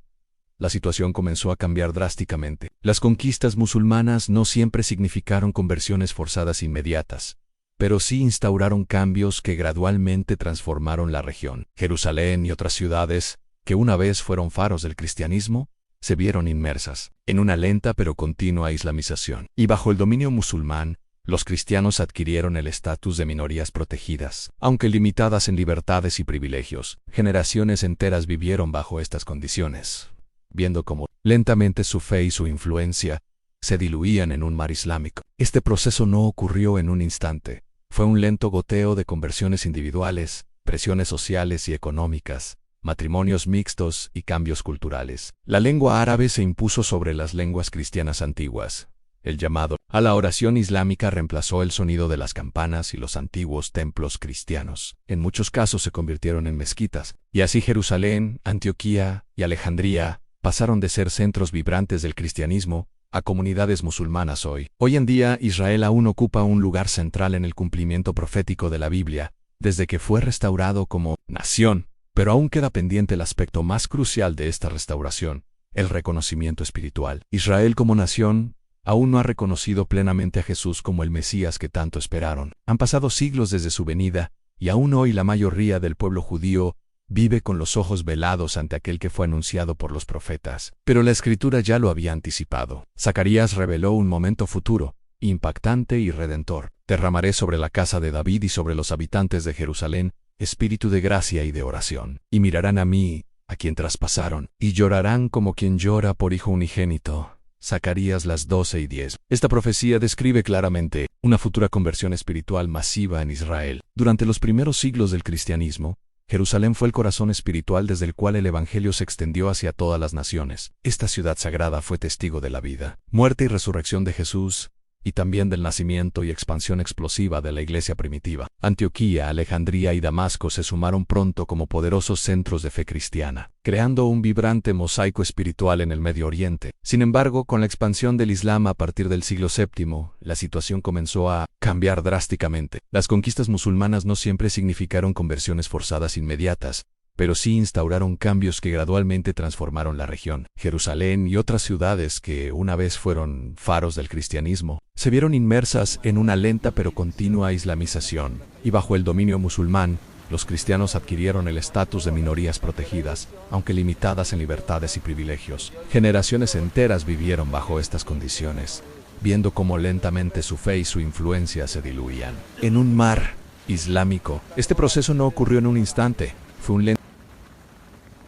la situación comenzó a cambiar drásticamente. Las conquistas musulmanas no siempre significaron conversiones forzadas inmediatas, pero sí instauraron cambios que gradualmente transformaron la región. Jerusalén y otras ciudades, que una vez fueron faros del cristianismo, se vieron inmersas en una lenta pero continua islamización. Y bajo el dominio musulmán, los cristianos adquirieron el estatus de minorías protegidas. Aunque limitadas en libertades y privilegios, generaciones enteras vivieron bajo estas condiciones, viendo cómo lentamente su fe y su influencia se diluían en un mar islámico. Este proceso no ocurrió en un instante. Fue un lento goteo de conversiones individuales, presiones sociales y económicas, matrimonios mixtos y cambios culturales. La lengua árabe se impuso sobre las lenguas cristianas antiguas. El llamado a la oración islámica reemplazó el sonido de las campanas y los antiguos templos cristianos. En muchos casos se convirtieron en mezquitas, y así Jerusalén, Antioquía y Alejandría pasaron de ser centros vibrantes del cristianismo a comunidades musulmanas hoy. Hoy en día, Israel aún ocupa un lugar central en el cumplimiento profético de la Biblia, desde que fue restaurado como nación, pero aún queda pendiente el aspecto más crucial de esta restauración, el reconocimiento espiritual. Israel como nación aún no ha reconocido plenamente a Jesús como el Mesías que tanto esperaron. Han pasado siglos desde su venida, y aún hoy la mayoría del pueblo judío vive con los ojos velados ante aquel que fue anunciado por los profetas. Pero la Escritura ya lo había anticipado. Zacarías reveló un momento futuro, impactante y redentor. Derramaré sobre la casa de David y sobre los habitantes de Jerusalén espíritu de gracia y de oración. Y mirarán a mí, a quien traspasaron, y llorarán como quien llora por hijo unigénito. Zacarías 12:10. Esta profecía describe claramente una futura conversión espiritual masiva en Israel. Durante los primeros siglos del cristianismo, Jerusalén fue el corazón espiritual desde el cual el Evangelio se extendió hacia todas las naciones. Esta ciudad sagrada fue testigo de la vida, muerte y resurrección de Jesús, y también del nacimiento y expansión explosiva de la iglesia primitiva. Antioquía, Alejandría y Damasco se sumaron pronto como poderosos centros de fe cristiana, creando un vibrante mosaico espiritual en el Medio Oriente. Sin embargo, con la expansión del Islam a partir del siglo VII, la situación comenzó a cambiar drásticamente. Las conquistas musulmanas no siempre significaron conversiones forzadas inmediatas, pero sí instauraron cambios que gradualmente transformaron la región. Jerusalén y otras ciudades que una vez fueron faros del cristianismo, se vieron inmersas en una lenta pero continua islamización, y bajo el dominio musulmán, los cristianos adquirieron el estatus de minorías protegidas, aunque limitadas en libertades y privilegios. Generaciones enteras vivieron bajo estas condiciones, viendo cómo lentamente su fe y su influencia se diluían en un mar islámico. Este proceso no ocurrió en un instante, fue un lento.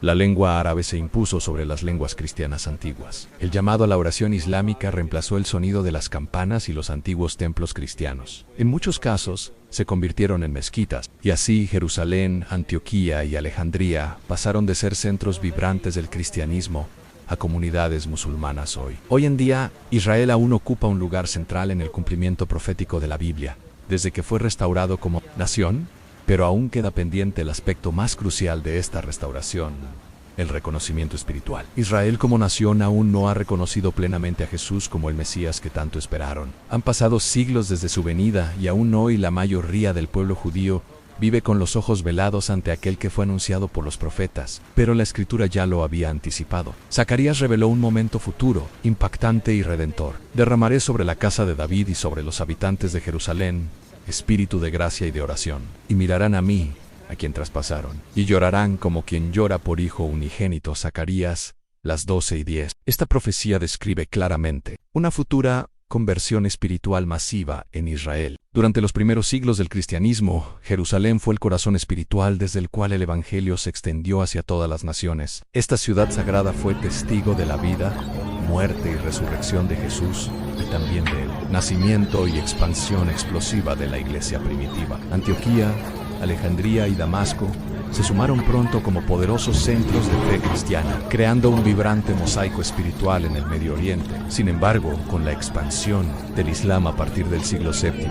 La lengua árabe se impuso sobre las lenguas cristianas antiguas. El llamado a la oración islámica reemplazó el sonido de las campanas y los antiguos templos cristianos. En muchos casos, se convirtieron en mezquitas, y así Jerusalén, Antioquía y Alejandría pasaron de ser centros vibrantes del cristianismo a comunidades musulmanas hoy. Hoy en día, Israel aún ocupa un lugar central en el cumplimiento profético de la Biblia, desde que fue restaurado como nación. Pero aún queda pendiente el aspecto más crucial de esta restauración, el reconocimiento espiritual. Israel como nación aún no ha reconocido plenamente a Jesús como el Mesías que tanto esperaron. Han pasado siglos desde su venida y aún hoy la mayoría del pueblo judío vive con los ojos velados ante aquel que fue anunciado por los profetas. Pero la Escritura ya lo había anticipado. Zacarías reveló un momento futuro, impactante y redentor. Derramaré sobre la casa de David y sobre los habitantes de Jerusalén espíritu de gracia y de oración, y mirarán a mí, a quien traspasaron, y llorarán como quien llora por hijo unigénito. Zacarías 12:10. Esta profecía describe claramente una futura conversión espiritual masiva en Israel. Durante los primeros siglos del cristianismo, Jerusalén fue el corazón espiritual desde el cual el Evangelio se extendió hacia todas las naciones. Esta ciudad sagrada fue testigo de la vida, muerte y resurrección de Jesús, y también del nacimiento y expansión explosiva de la iglesia primitiva. Antioquía, Alejandría y Damasco se sumaron pronto como poderosos centros de fe cristiana, creando un vibrante mosaico espiritual en el Medio Oriente. Sin embargo, con la expansión del Islam a partir del siglo VII,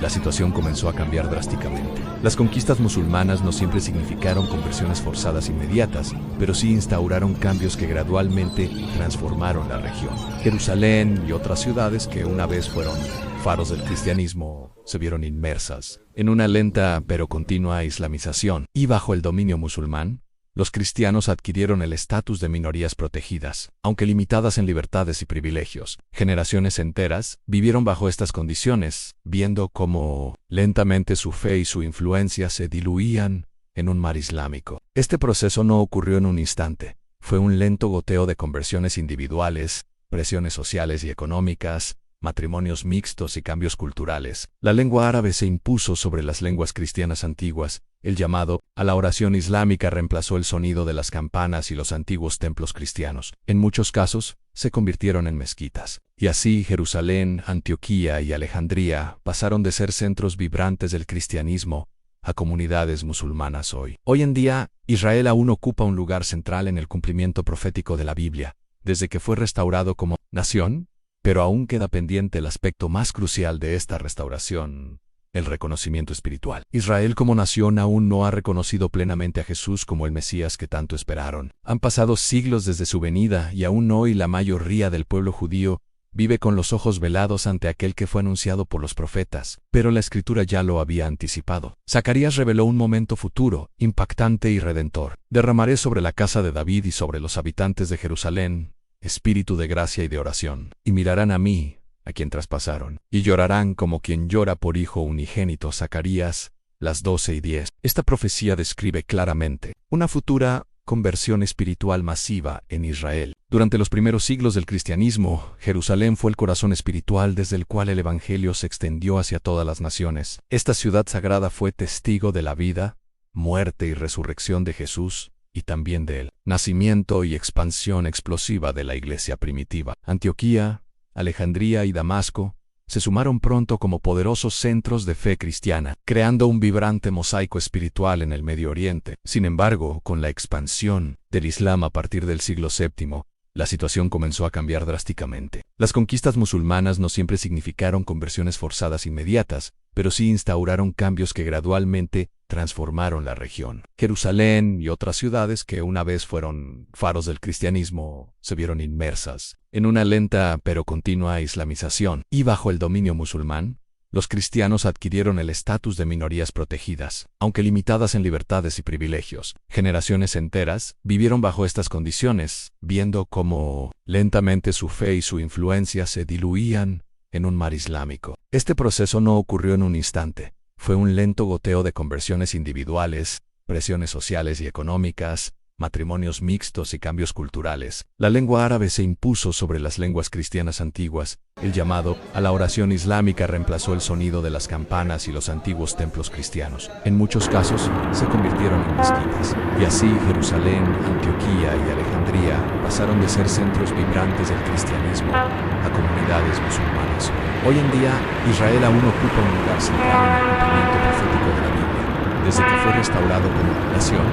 la situación comenzó a cambiar drásticamente. Las conquistas musulmanas no siempre significaron conversiones forzadas inmediatas, pero sí instauraron cambios que gradualmente transformaron la región. Jerusalén y otras ciudades que una vez fueron faros del cristianismo se vieron inmersas en una lenta pero continua islamización, y bajo el dominio musulmán, los cristianos adquirieron el estatus de minorías protegidas, aunque limitadas en libertades y privilegios. Generaciones enteras vivieron bajo estas condiciones, viendo cómo lentamente su fe y su influencia se diluían en un mar islámico. Este proceso no ocurrió en un instante, fue un lento goteo de conversiones individuales, presiones sociales y económicas, matrimonios mixtos y cambios culturales. La lengua árabe se impuso sobre las lenguas cristianas antiguas. El llamado a la oración islámica reemplazó el sonido de las campanas y los antiguos templos cristianos. En muchos casos, se convirtieron en mezquitas. Y así Jerusalén, Antioquía y Alejandría pasaron de ser centros vibrantes del cristianismo a comunidades musulmanas hoy. Hoy en día, Israel aún ocupa un lugar central en el cumplimiento profético de la Biblia, desde que fue restaurado como nación. Pero aún queda pendiente el aspecto más crucial de esta restauración, el reconocimiento espiritual. Israel como nación aún no ha reconocido plenamente a Jesús como el Mesías que tanto esperaron. Han pasado siglos desde su venida y aún hoy la mayoría del pueblo judío vive con los ojos velados ante aquel que fue anunciado por los profetas. Pero la Escritura ya lo había anticipado. Zacarías reveló un momento futuro, impactante y redentor. Derramaré sobre la casa de David y sobre los habitantes de Jerusalén espíritu de gracia y de oración, y mirarán a mí, a quien traspasaron, y llorarán como quien llora por hijo unigénito. Zacarías, las 12:10. Esta profecía describe claramente una futura conversión espiritual masiva en Israel. Durante los primeros siglos del cristianismo, Jerusalén fue el corazón espiritual desde el cual el evangelio se extendió hacia todas las naciones. Esta ciudad sagrada fue testigo de la vida, muerte y resurrección de Jesús, y también del nacimiento y expansión explosiva de la iglesia primitiva. Antioquía, Alejandría y Damasco se sumaron pronto como poderosos centros de fe cristiana, creando un vibrante mosaico espiritual en el Medio Oriente. Sin embargo, con la expansión del Islam a partir del siglo VII, la situación comenzó a cambiar drásticamente. Las conquistas musulmanas no siempre significaron conversiones forzadas inmediatas, pero sí instauraron cambios que gradualmente transformaron la región. Jerusalén y otras ciudades que una vez fueron faros del cristianismo se vieron inmersas en una lenta pero continua islamización, y bajo el dominio musulmán, los cristianos adquirieron el estatus de minorías protegidas, aunque limitadas en libertades y privilegios. Generaciones enteras vivieron bajo estas condiciones, viendo cómo lentamente su fe y su influencia se diluían en un mar islámico. Este proceso no ocurrió en un instante. Fue un lento goteo de conversiones individuales, presiones sociales y económicas, matrimonios mixtos y cambios culturales. La lengua árabe se impuso sobre las lenguas cristianas antiguas. El llamado a la oración islámica reemplazó el sonido de las campanas y los antiguos templos cristianos. En muchos casos, se convirtieron en mezquitas. Y así Jerusalén, Antioquía y Alejandría pasaron de ser centros vibrantes del cristianismo a comunidades musulmanas. Hoy en día, Israel aún ocupa un lugar central en el cumplimiento profético de la Biblia, desde que fue restaurado como nación,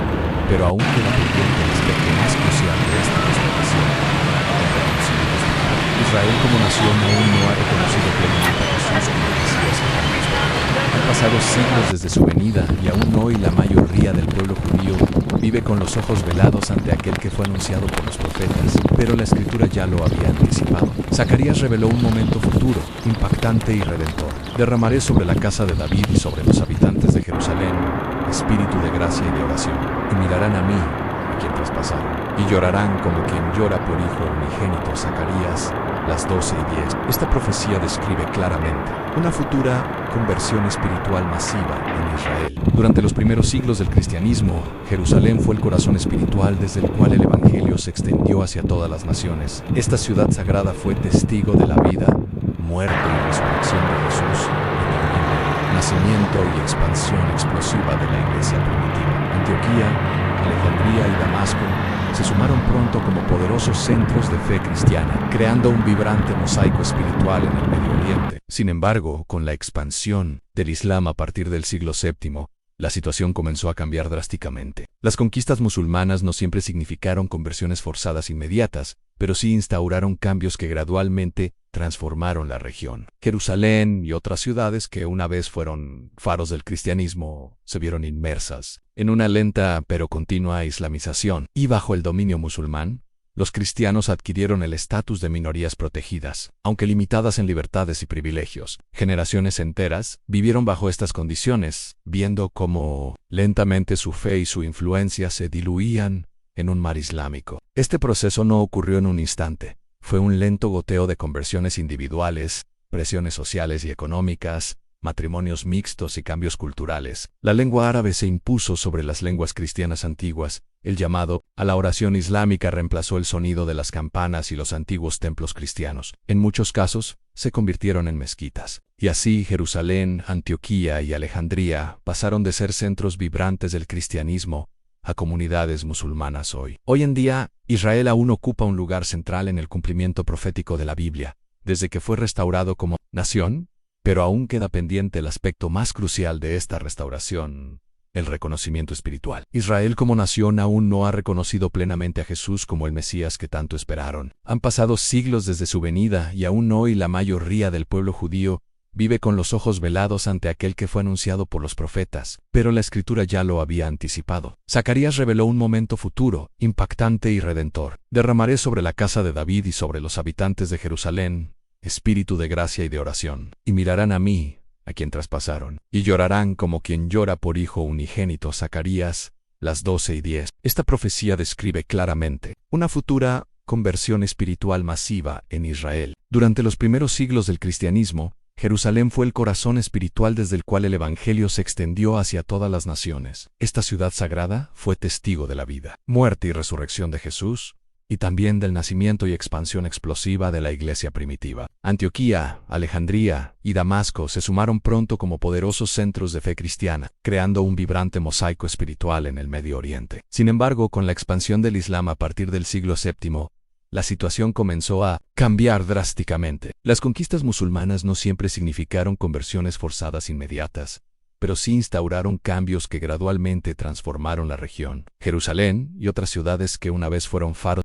pero aún queda pendiente el aspecto más crucial de esta restauración: el reconocimiento espiritual. Israel como nación aún no ha reconocido plenamente a Jesús como el Mesías que tanto esperaba. Han pasado siglos desde su venida y aún hoy la mayoría del pueblo judío vive con los ojos velados ante aquel que fue anunciado por los profetas, pero la Escritura ya lo había anticipado. Zacarías reveló un momento futuro, impactante y redentor. Derramaré sobre la casa de David y sobre los habitantes de Jerusalén espíritu de gracia y de oración, y mirarán a mí, a quien traspasaron, y llorarán como quien llora por hijo unigénito. Zacarías, las 12:10. Esta profecía describe claramente una futura conversión espiritual masiva en Israel. Durante los primeros siglos del cristianismo, Jerusalén fue el corazón espiritual desde el cual el evangelio se extendió hacia todas las naciones. Esta ciudad sagrada fue testigo de la vida, muerte y resurrección de Jesús, nacimiento y expansión explosiva de la iglesia primitiva. Antioquía, Alejandría y Damasco se sumaron pronto como poderosos centros de fe cristiana, creando un vibrante mosaico espiritual en el Medio Oriente. Sin embargo, con la expansión del Islam a partir del siglo VII, la situación comenzó a cambiar drásticamente. Las conquistas musulmanas no siempre significaron conversiones forzadas inmediatas, pero sí instauraron cambios que gradualmente transformaron la región. Jerusalén y otras ciudades que una vez fueron faros del cristianismo se vieron inmersas en una lenta pero continua islamización, y bajo el dominio musulmán, los cristianos adquirieron el estatus de minorías protegidas, aunque limitadas en libertades y privilegios. Generaciones enteras vivieron bajo estas condiciones, viendo cómo lentamente su fe y su influencia se diluían en un mar islámico. Este proceso no ocurrió en un instante. Fue un lento goteo de conversiones individuales, presiones sociales y económicas, matrimonios mixtos y cambios culturales. La lengua árabe se impuso sobre las lenguas cristianas antiguas. El llamado a la oración islámica reemplazó el sonido de las campanas y los antiguos templos cristianos. En muchos casos, se convirtieron en mezquitas. Y así Jerusalén, Antioquía y Alejandría pasaron de ser centros vibrantes del cristianismo a comunidades musulmanas hoy. Hoy en día, Israel aún ocupa un lugar central en el cumplimiento profético de la Biblia, desde que fue restaurado como nación, pero aún queda pendiente el aspecto más crucial de esta restauración: el reconocimiento espiritual. Israel como nación aún no ha reconocido plenamente a Jesús como el Mesías que tanto esperaron. Han pasado siglos desde su venida y aún hoy la mayoría del pueblo judío vive con los ojos velados ante aquel que fue anunciado por los profetas, pero la Escritura ya lo había anticipado. Zacarías reveló un momento futuro, impactante y redentor. Derramaré sobre la casa de David y sobre los habitantes de Jerusalén espíritu de gracia y de oración, y mirarán a mí, a quien traspasaron, y llorarán como quien llora por hijo unigénito. Zacarías, las 12:10. Esta profecía describe claramente una futura conversión espiritual masiva en Israel. Durante los primeros siglos del cristianismo, Jerusalén fue el corazón espiritual desde el cual el Evangelio se extendió hacia todas las naciones. Esta ciudad sagrada fue testigo de la vida, muerte y resurrección de Jesús, y también del nacimiento y expansión explosiva de la iglesia primitiva. Antioquía, Alejandría y Damasco se sumaron pronto como poderosos centros de fe cristiana, creando un vibrante mosaico espiritual en el Medio Oriente. Sin embargo, con la expansión del Islam a partir del siglo VII, la situación comenzó a cambiar drásticamente. Las conquistas musulmanas no siempre significaron conversiones forzadas inmediatas, pero sí instauraron cambios que gradualmente transformaron la región. Jerusalén y otras ciudades que una vez fueron faros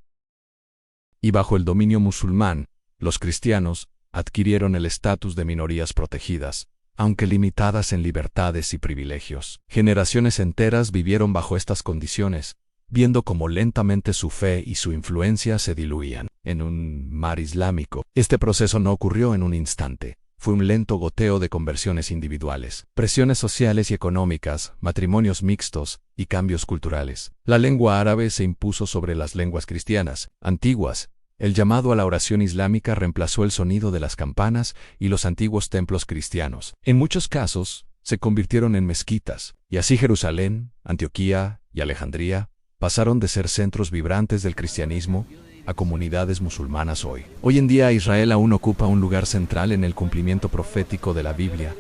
y bajo el dominio musulmán, los cristianos adquirieron el estatus de minorías protegidas, aunque limitadas en libertades y privilegios. Generaciones enteras vivieron bajo estas condiciones, viendo cómo lentamente su fe y su influencia se diluían en un mar islámico. Este proceso no ocurrió en un instante. Fue un lento goteo de conversiones individuales, presiones sociales y económicas, matrimonios mixtos y cambios culturales. La lengua árabe se impuso sobre las lenguas cristianas antiguas. El llamado a la oración islámica reemplazó el sonido de las campanas y los antiguos templos cristianos. En muchos casos, se convirtieron en mezquitas, y así Jerusalén, Antioquía y Alejandría pasaron de ser centros vibrantes del cristianismo a comunidades musulmanas hoy. Hoy en día Israel aún ocupa un lugar central en el cumplimiento profético de la Biblia,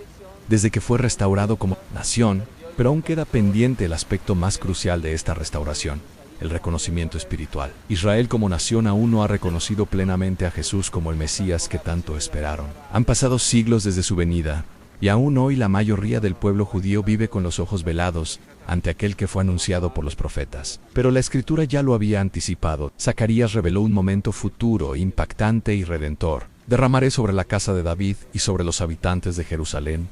desde que fue restaurado como nación, pero aún queda pendiente el aspecto más crucial de esta restauración: el reconocimiento espiritual. Israel como nación aún no ha reconocido plenamente a Jesús como el Mesías que tanto esperaron. Han pasado siglos desde su venida, y aún hoy la mayoría del pueblo judío vive con los ojos velados ante aquel que fue anunciado por los profetas. Pero la Escritura ya lo había anticipado. Zacarías reveló un momento futuro, impactante y redentor. Derramaré sobre la casa de David y sobre los habitantes de Jerusalén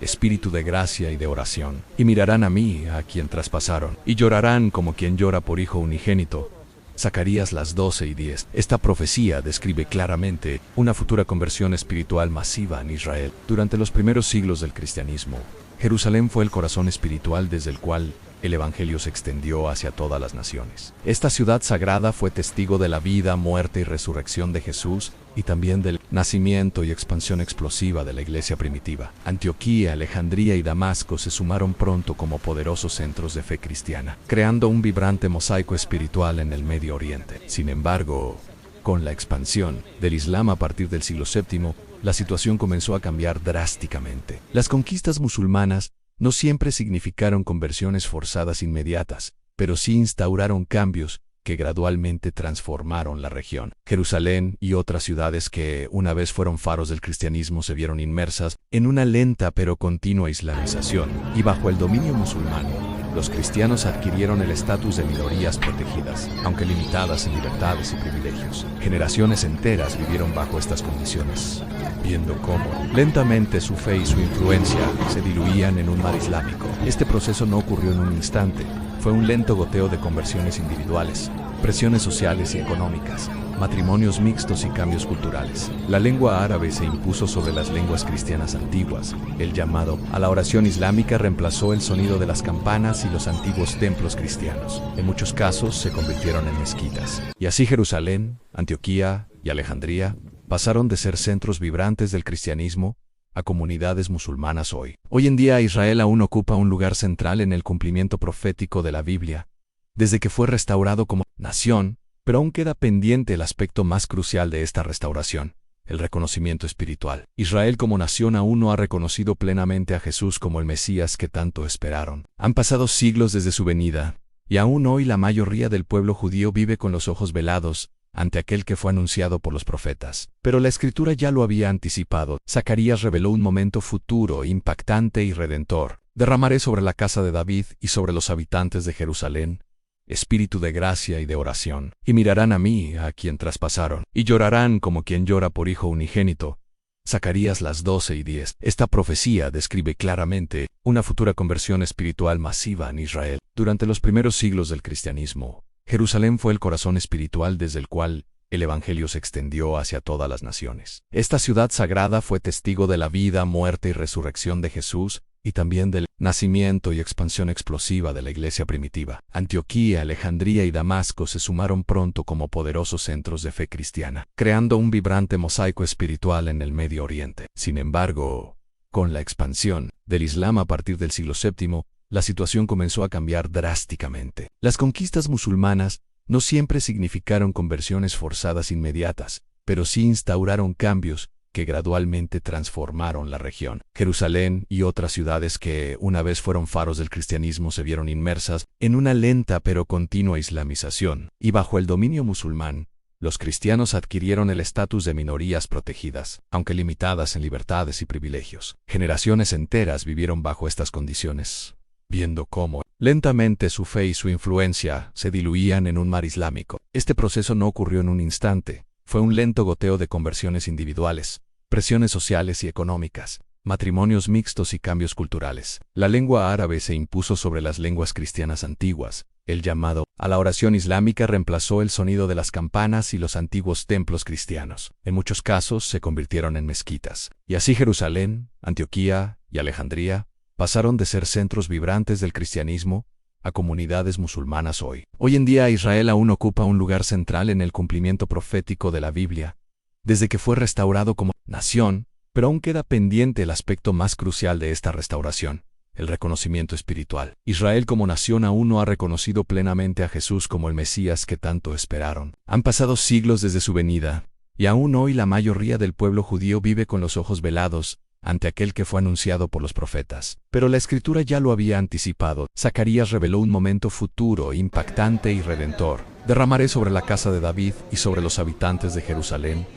espíritu de gracia y de oración. Y mirarán a mí, a quien traspasaron, y llorarán como quien llora por hijo unigénito. Zacarías las 12:10. Esta profecía describe claramente una futura conversión espiritual masiva en Israel. Durante los primeros siglos del cristianismo, Jerusalén fue el corazón espiritual desde el cual el Evangelio se extendió hacia todas las naciones. Esta ciudad sagrada fue testigo de la vida, muerte y resurrección de Jesús, y también del nacimiento y expansión explosiva de la iglesia primitiva. Antioquía, Alejandría y Damasco se sumaron pronto como poderosos centros de fe cristiana, creando un vibrante mosaico espiritual en el Medio Oriente. Sin embargo, con la expansión del Islam a partir del siglo VII, la situación comenzó a cambiar drásticamente. Las conquistas musulmanas no siempre significaron conversiones forzadas inmediatas, pero sí instauraron cambios que gradualmente transformaron la región. Jerusalén y otras ciudades que una vez fueron faros del cristianismo se vieron inmersas en una lenta pero continua islamización, y bajo el dominio musulmán, los cristianos adquirieron el estatus de minorías protegidas, aunque limitadas en libertades y privilegios. Generaciones enteras vivieron bajo estas condiciones, viendo cómo lentamente su fe y su influencia se diluían en un mar islámico. Este proceso no ocurrió en un instante. Fue un lento goteo de conversiones individuales, presiones sociales y económicas, matrimonios mixtos y cambios culturales. La lengua árabe se impuso sobre las lenguas cristianas antiguas. El llamado a la oración islámica reemplazó el sonido de las campanas y los antiguos templos cristianos. En muchos casos se convirtieron en mezquitas. Y así Jerusalén, Antioquía y Alejandría pasaron de ser centros vibrantes del cristianismo a comunidades musulmanas hoy. Hoy en día Israel aún ocupa un lugar central en el cumplimiento profético de la Biblia, desde que fue restaurado como nación, pero aún queda pendiente el aspecto más crucial de esta restauración: el reconocimiento espiritual. Israel como nación aún no ha reconocido plenamente a Jesús como el Mesías que tanto esperaron. Han pasado siglos desde su venida, y aún hoy la mayoría del pueblo judío vive con los ojos velados ante aquel que fue anunciado por los profetas. Pero la Escritura ya lo había anticipado. Zacarías reveló un momento futuro, impactante y redentor. Derramaré sobre la casa de David y sobre los habitantes de Jerusalén espíritu de gracia y de oración. Y mirarán a mí, a quien traspasaron, y llorarán como quien llora por hijo unigénito. Zacarías las 12:10. Esta profecía describe claramente una futura conversión espiritual masiva en Israel. Durante los primeros siglos del cristianismo, Jerusalén fue el corazón espiritual desde el cual el Evangelio se extendió hacia todas las naciones. Esta ciudad sagrada fue testigo de la vida, muerte y resurrección de Jesús, y también del nacimiento y expansión explosiva de la iglesia primitiva. Antioquía, Alejandría y Damasco se sumaron pronto como poderosos centros de fe cristiana, creando un vibrante mosaico espiritual en el Medio Oriente. Sin embargo, con la expansión del Islam a partir del siglo VII, la situación comenzó a cambiar drásticamente. Las conquistas musulmanas no siempre significaron conversiones forzadas inmediatas, pero sí instauraron cambios que gradualmente transformaron la región. Jerusalén y otras ciudades que una vez fueron faros del cristianismo se vieron inmersas en una lenta pero continua islamización, y bajo el dominio musulmán, los cristianos adquirieron el estatus de minorías protegidas, aunque limitadas en libertades y privilegios. Generaciones enteras vivieron bajo estas condiciones, viendo cómo lentamente su fe y su influencia se diluían en un mar islámico. Este proceso no ocurrió en un instante. Fue un lento goteo de conversiones individuales, presiones sociales y económicas, matrimonios mixtos y cambios culturales. La lengua árabe se impuso sobre las lenguas cristianas antiguas. El llamado a la oración islámica reemplazó el sonido de las campanas y los antiguos templos cristianos. En muchos casos se convirtieron en mezquitas. Y así Jerusalén, Antioquía y Alejandría pasaron de ser centros vibrantes del cristianismo a comunidades musulmanas hoy. Hoy en día Israel aún ocupa un lugar central en el cumplimiento profético de la Biblia, desde que fue restaurado como nación, pero aún queda pendiente el aspecto más crucial de esta restauración, el reconocimiento espiritual. Israel como nación aún no ha reconocido plenamente a Jesús como el Mesías que tanto esperaron. Han pasado siglos desde su venida, y aún hoy la mayoría del pueblo judío vive con los ojos velados ante aquel que fue anunciado por los profetas. Pero la Escritura ya lo había anticipado. Zacarías reveló un momento futuro, impactante y redentor. Derramaré sobre la casa de David y sobre los habitantes de Jerusalén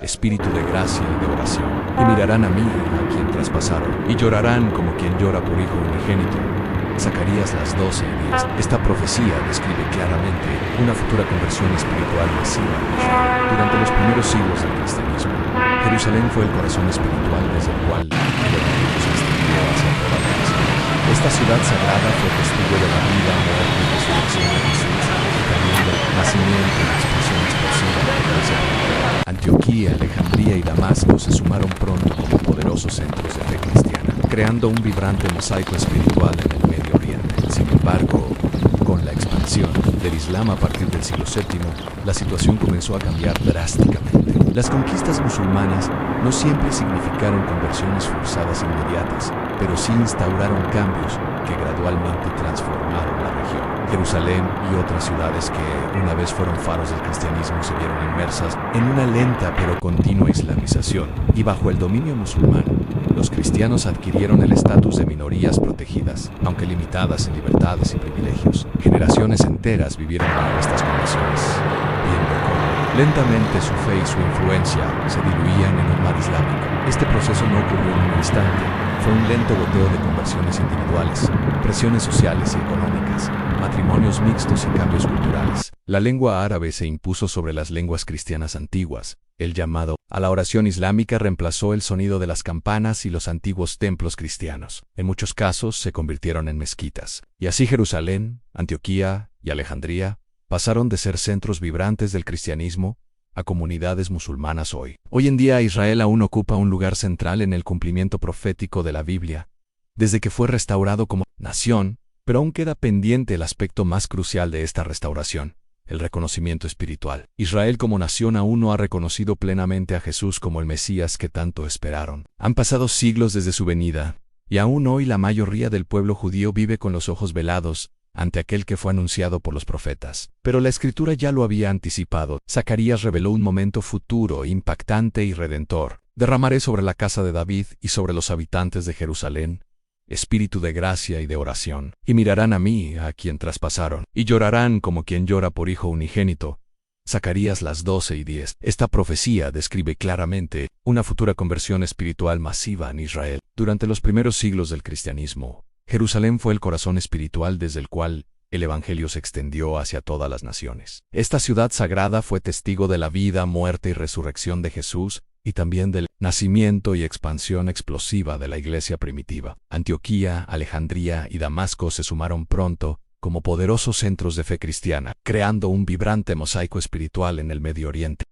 espíritu de gracia y de oración. Y mirarán a mí, a quien traspasaron, y llorarán como quien llora por hijo unigénito. Zacarías las 12:10. Esta profecía describe claramente una futura conversión espiritual masiva en Israel. Durante los primeros siglos del cristianismo, Jerusalén fue el corazón espiritual desde el cual el evangelio se extendió hacia toda la nación. Esta ciudad sagrada fue testigo de la vida, muerte y resurrección de Jesús, y también del nacimiento y expansión explosiva de la iglesia primitiva. Antioquía, Alejandría y Damasco se sumaron pronto como poderosos centros de fe cristiana, creando un vibrante mosaico espiritual en el Medio Oriente. Sin embargo, con la expansión del Islam a partir del siglo VII, la situación comenzó a cambiar drásticamente. Las conquistas musulmanas no siempre significaron conversiones forzadas inmediatas, pero sí instauraron cambios que gradualmente transformaron la región. Jerusalén y otras ciudades que una vez fueron faros del cristianismo se vieron inmersas en una lenta pero continua islamización, y bajo el dominio musulmán, los cristianos adquirieron el estatus de minorías protegidas, aunque limitadas en libertades y privilegios. Generaciones enteras vivieron bajo estas condiciones, viendo cómo lentamente su fe y su influencia se diluían en un mar islámico. Este proceso no ocurrió en un instante. Fue un lento goteo de conversiones individuales, presiones sociales y económicas, matrimonios mixtos y cambios culturales. La lengua árabe se impuso sobre las lenguas cristianas antiguas. El llamado a la oración islámica reemplazó el sonido de las campanas y los antiguos templos cristianos. En muchos casos se convirtieron en mezquitas. Y así Jerusalén, Antioquía y Alejandría pasaron de ser centros vibrantes del cristianismo a comunidades musulmanas hoy. Hoy en día Israel aún ocupa un lugar central en el cumplimiento profético de la Biblia, desde que fue restaurado como nación, pero aún queda pendiente el aspecto más crucial de esta restauración, el reconocimiento espiritual. Israel como nación aún no ha reconocido plenamente a Jesús como el Mesías que tanto esperaron. Han pasado siglos desde su venida, y aún hoy la mayoría del pueblo judío vive con los ojos velados ante aquel que fue anunciado por los profetas. Pero la Escritura ya lo había anticipado. Zacarías reveló un momento futuro, impactante y redentor. Derramaré sobre la casa de David y sobre los habitantes de Jerusalén espíritu de gracia y de oración. Y mirarán a mí, a quien traspasaron, y llorarán como quien llora por hijo unigénito. Zacarías las 12:10. Esta profecía describe claramente una futura conversión espiritual masiva en Israel. Durante los primeros siglos del cristianismo, Jerusalén fue el corazón espiritual desde el cual el evangelio se extendió hacia todas las naciones. Esta ciudad sagrada fue testigo de la vida, muerte y resurrección de Jesús, y también del nacimiento y expansión explosiva de la iglesia primitiva. Antioquía, Alejandría y Damasco se sumaron pronto como poderosos centros de fe cristiana, creando un vibrante mosaico espiritual en el Medio Oriente.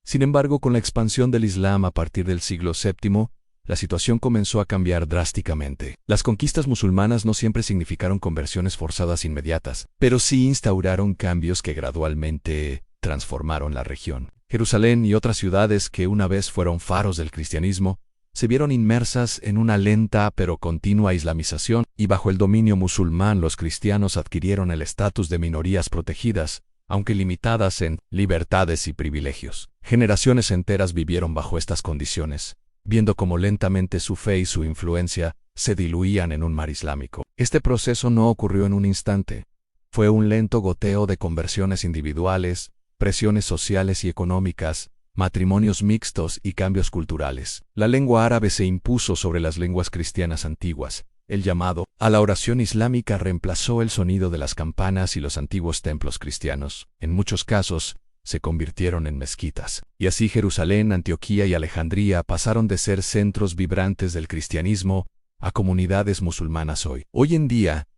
Sin embargo, con la expansión del Islam a partir del siglo VII, la situación comenzó a cambiar drásticamente. Las conquistas musulmanas no siempre significaron conversiones forzadas inmediatas, pero sí instauraron cambios que gradualmente transformaron la región. Jerusalén y otras ciudades que una vez fueron faros del cristianismo, se vieron inmersas en una lenta pero continua islamización, y bajo el dominio musulmán los cristianos adquirieron el estatus de minorías protegidas, aunque limitadas en libertades y privilegios. Generaciones enteras vivieron bajo estas condiciones, viendo cómo lentamente su fe y su influencia se diluían en un mar islámico. Este proceso no ocurrió en un instante. Fue un lento goteo de conversiones individuales, presiones sociales y económicas, matrimonios mixtos y cambios culturales. La lengua árabe se impuso sobre las lenguas cristianas antiguas. El llamado a la oración islámica reemplazó el sonido de las campanas y los antiguos templos cristianos. En muchos casos, se convirtieron en mezquitas. Y así Jerusalén, Antioquía y Alejandría pasaron de ser centros vibrantes del cristianismo a comunidades musulmanas hoy. Hoy en día,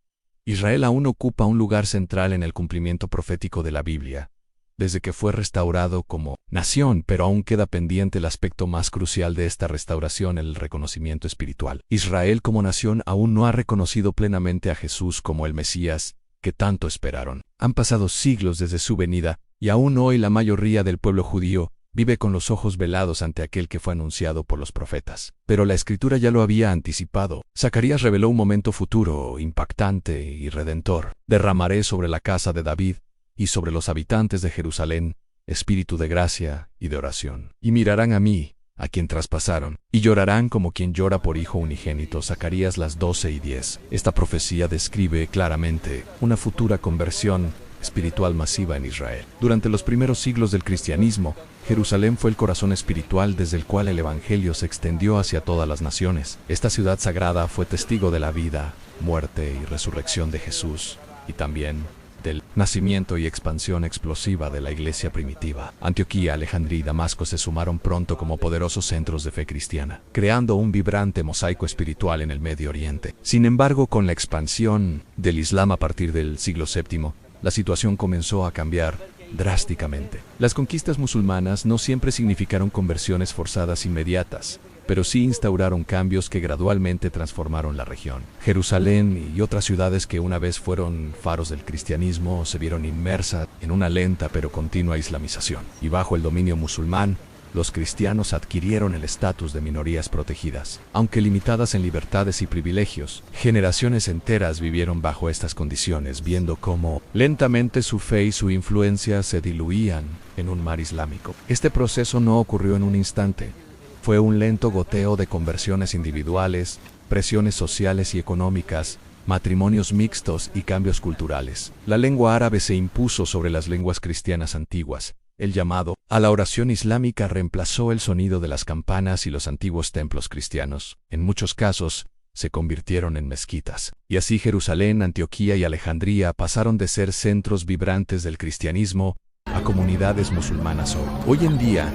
Israel aún ocupa un lugar central en el cumplimiento profético de la Biblia, desde que fue restaurado como nación, pero aún queda pendiente el aspecto más crucial de esta restauración, el reconocimiento espiritual. Israel como nación aún no ha reconocido plenamente a Jesús como el Mesías que tanto esperaron. Han pasado siglos desde su venida, y aún hoy la mayoría del pueblo judío vive con los ojos velados ante aquel que fue anunciado por los profetas. Pero la Escritura ya lo había anticipado. Zacarías reveló un momento futuro, impactante y redentor. Derramaré sobre la casa de David y sobre los habitantes de Jerusalén espíritu de gracia y de oración. Y mirarán a mí, a quien traspasaron, y llorarán como quien llora por hijo unigénito. Zacarías 12:10. Esta profecía describe claramente una futura conversión espiritual masiva en Israel. Durante los primeros siglos del cristianismo, Jerusalén fue el corazón espiritual desde el cual el evangelio se extendió hacia todas las naciones. Esta ciudad sagrada fue testigo de la vida, muerte y resurrección de Jesús, y también del nacimiento y expansión explosiva de la iglesia primitiva. Antioquía, Alejandría y Damasco se sumaron pronto como poderosos centros de fe cristiana, creando un vibrante mosaico espiritual en el Medio Oriente. Sin embargo, con la expansión del Islam a partir del siglo VII, la situación comenzó a cambiar drásticamente. Las conquistas musulmanas no siempre significaron conversiones forzadas inmediatas, pero sí instauraron cambios que gradualmente transformaron la región. Jerusalén y otras ciudades que una vez fueron faros del cristianismo se vieron inmersas en una lenta pero continua islamización, y bajo el dominio musulmán, los cristianos adquirieron el estatus de minorías protegidas. Aunque limitadas en libertades y privilegios, generaciones enteras vivieron bajo estas condiciones, viendo cómo lentamente su fe y su influencia se diluían en un mar islámico. Este proceso no ocurrió en un instante. Fue un lento goteo de conversiones individuales, presiones sociales y económicas, matrimonios mixtos y cambios culturales. La lengua árabe se impuso sobre las lenguas cristianas antiguas. El llamado a la oración islámica reemplazó el sonido de las campanas y los antiguos templos cristianos. En muchos casos, se convirtieron en mezquitas. Y así Jerusalén, Antioquía y Alejandría pasaron de ser centros vibrantes del cristianismo a comunidades musulmanas hoy. Hoy en día,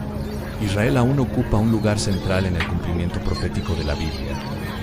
Israel aún ocupa un lugar central en el cumplimiento profético de la Biblia,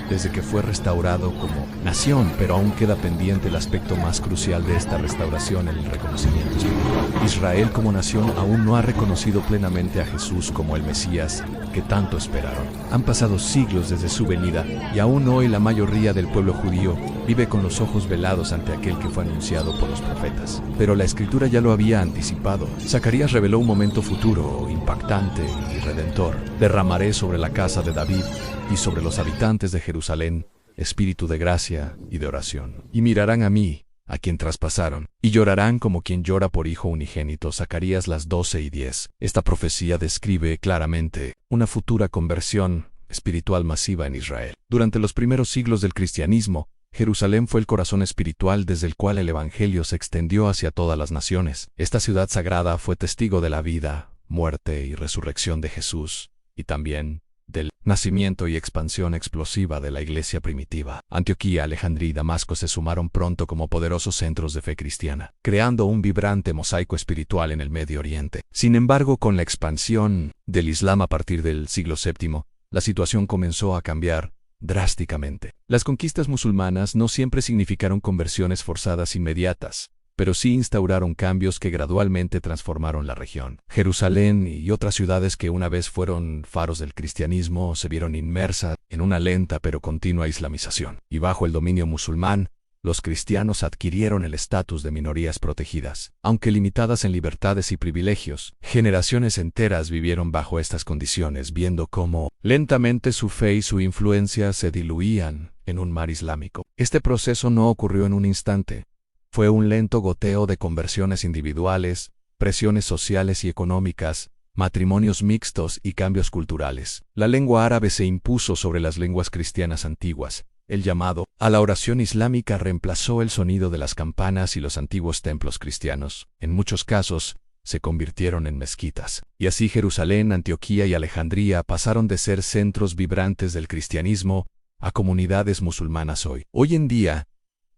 desde que fue restaurado como nación, pero aún queda pendiente el aspecto más crucial de esta restauración, el reconocimiento espiritual. Israel como nación aún no ha reconocido plenamente a Jesús como el Mesías que tanto esperaron. Han pasado siglos desde su venida, y aún hoy la mayoría del pueblo judío vive con los ojos velados ante aquel que fue anunciado por los profetas. Pero la Escritura ya lo había anticipado. Zacarías reveló un momento futuro, impactante y redentor. Derramaré sobre la casa de David y sobre los habitantes de Jerusalén espíritu de gracia y de oración. Y mirarán a mí, a quien traspasaron, y llorarán como quien llora por hijo unigénito. Zacarías 12:10. Esta profecía describe claramente una futura conversión espiritual masiva en Israel. Durante los primeros siglos del cristianismo, Jerusalén fue el corazón espiritual desde el cual el evangelio se extendió hacia todas las naciones. Esta ciudad sagrada fue testigo de la vida, muerte y resurrección de Jesús, y también del nacimiento y expansión explosiva de la iglesia primitiva. Antioquía, Alejandría y Damasco se sumaron pronto como poderosos centros de fe cristiana, creando un vibrante mosaico espiritual en el Medio Oriente. Sin embargo, con la expansión del Islam a partir del siglo VII, la situación comenzó a cambiar drásticamente. Las conquistas musulmanas no siempre significaron conversiones forzadas inmediatas, pero sí instauraron cambios que gradualmente transformaron la región. Jerusalén y otras ciudades que una vez fueron faros del cristianismo se vieron inmersas en una lenta pero continua islamización, y bajo el dominio musulmán, los cristianos adquirieron el estatus de minorías protegidas. Aunque limitadas en libertades y privilegios, generaciones enteras vivieron bajo estas condiciones, viendo cómo lentamente su fe y su influencia se diluían en un mar islámico. Este proceso no ocurrió en un instante. Fue un lento goteo de conversiones individuales, presiones sociales y económicas, matrimonios mixtos y cambios culturales. La lengua árabe se impuso sobre las lenguas cristianas antiguas. El llamado a la oración islámica reemplazó el sonido de las campanas y los antiguos templos cristianos. En muchos casos, se convirtieron en mezquitas. Y así Jerusalén, Antioquía y Alejandría pasaron de ser centros vibrantes del cristianismo a comunidades musulmanas hoy. Hoy en día,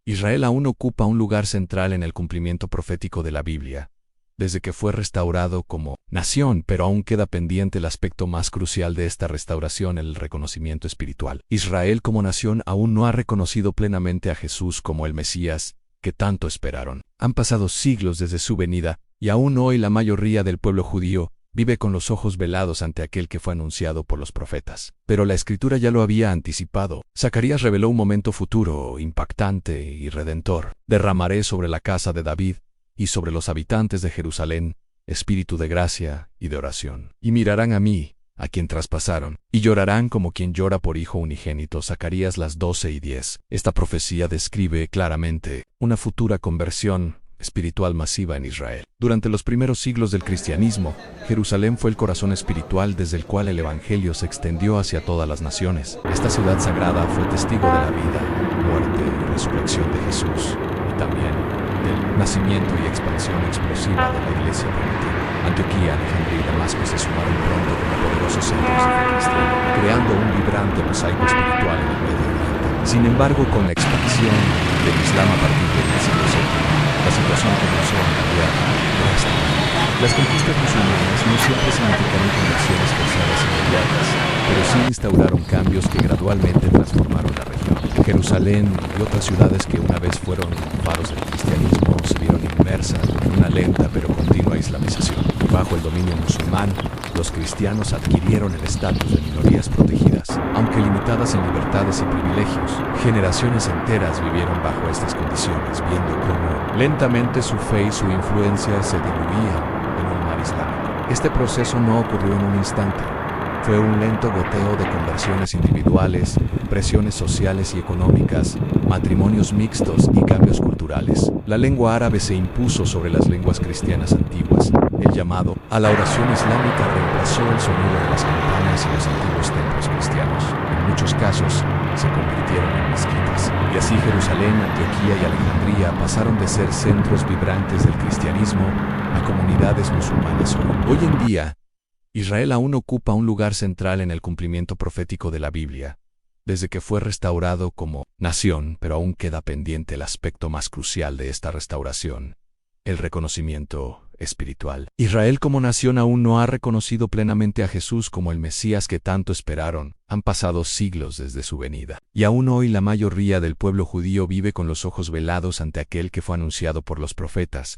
Israel aún ocupa un lugar central en el cumplimiento profético de la Biblia, desde que fue restaurado como nación, pero aún queda pendiente el aspecto más crucial de esta restauración, el reconocimiento espiritual. Israel como nación aún no ha reconocido plenamente a Jesús como el Mesías que tanto esperaron. Han pasado siglos desde su venida, y aún hoy la mayoría del pueblo judío vive con los ojos velados ante aquel que fue anunciado por los profetas. Pero la Escritura ya lo había anticipado. Zacarías reveló un momento futuro, impactante y redentor. Derramaré sobre la casa de David y sobre los habitantes de Jerusalén espíritu de gracia y de oración. Y mirarán a mí, a quien traspasaron, y llorarán como quien llora por hijo unigénito. Zacarías 12:10. Esta profecía describe claramente una futura conversión espiritual masiva en Israel. Durante los primeros siglos del cristianismo, Jerusalén fue el corazón espiritual desde el cual el evangelio se extendió hacia todas las naciones. Esta ciudad sagrada fue testigo de la vida, muerte y resurrección de Jesús, y también del nacimiento y expansión explosiva de la iglesia primitiva. Antioquía, Alejandría y Damasco se sumaron pronto como poderosos centros de fe cristiana, creando un vibrante mosaico espiritual en el Medio Oriente. Sin embargo, con la expansión del Islam a partir del siglo VII, la situación comenzó a cambiar drásticamente. Las conquistas musulmanas no siempre significaron conversiones forzadas inmediatas, pero sí instauraron cambios que gradualmente transformaron la región. Jerusalén y otras ciudades que una vez fueron faros del cristianismo se vieron inmersas en una lenta pero continua islamización. Y bajo el dominio musulmán, los cristianos adquirieron el estatus de minorías protegidas. Aunque limitadas en libertades y privilegios, generaciones enteras vivieron bajo estas condiciones, viendo cómo lentamente su fe y su influencia se diluían en un mar islámico. Este proceso no ocurrió en un instante. Fue un lento goteo de conversiones individuales, presiones sociales y económicas, matrimonios mixtos y cambios culturales. La lengua árabe se impuso sobre las lenguas cristianas antiguas. El llamado a la oración islámica reemplazó el sonido de las campanas y los antiguos templos cristianos. En muchos casos, se convirtieron en mezquitas. Y así Jerusalén, Antioquía y Alejandría pasaron de ser centros vibrantes del cristianismo a comunidades musulmanas. Hoy en día, Israel aún ocupa un lugar central en el cumplimiento profético de la Biblia, desde que fue restaurado como nación, pero aún queda pendiente el aspecto más crucial de esta restauración, el reconocimiento espiritual. Israel como nación aún no ha reconocido plenamente a Jesús como el Mesías que tanto esperaron. Han pasado siglos desde su venida, y aún hoy la mayoría del pueblo judío vive con los ojos velados ante aquel que fue anunciado por los profetas.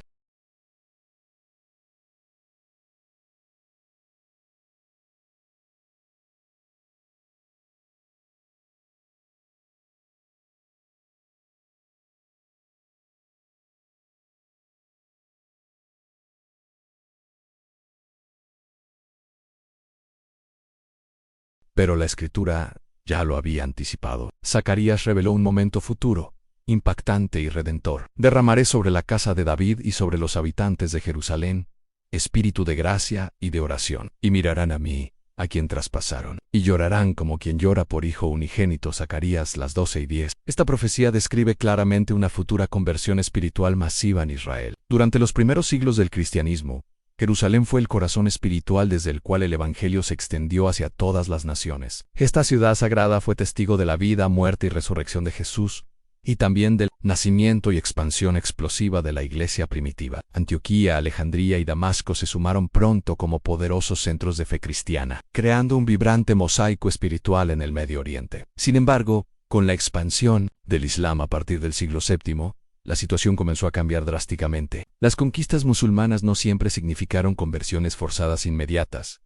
Pero la Escritura ya lo había anticipado. Zacarías reveló un momento futuro, impactante y redentor. Derramaré sobre la casa de David y sobre los habitantes de Jerusalén espíritu de gracia y de oración. Y mirarán a mí, a quien traspasaron, y llorarán como quien llora por hijo unigénito. Zacarías 12:10. Esta profecía describe claramente una futura conversión espiritual masiva en Israel. Durante los primeros siglos del cristianismo, Jerusalén fue el corazón espiritual desde el cual el evangelio se extendió hacia todas las naciones. Esta ciudad sagrada fue testigo de la vida, muerte y resurrección de Jesús, y también del nacimiento y expansión explosiva de la iglesia primitiva. Antioquía, Alejandría y Damasco se sumaron pronto como poderosos centros de fe cristiana, creando un vibrante mosaico espiritual en el Medio Oriente. Sin embargo, con la expansión del Islam a partir del siglo VII, la situación comenzó a cambiar drásticamente. Las conquistas musulmanas no siempre significaron conversiones forzadas inmediatas,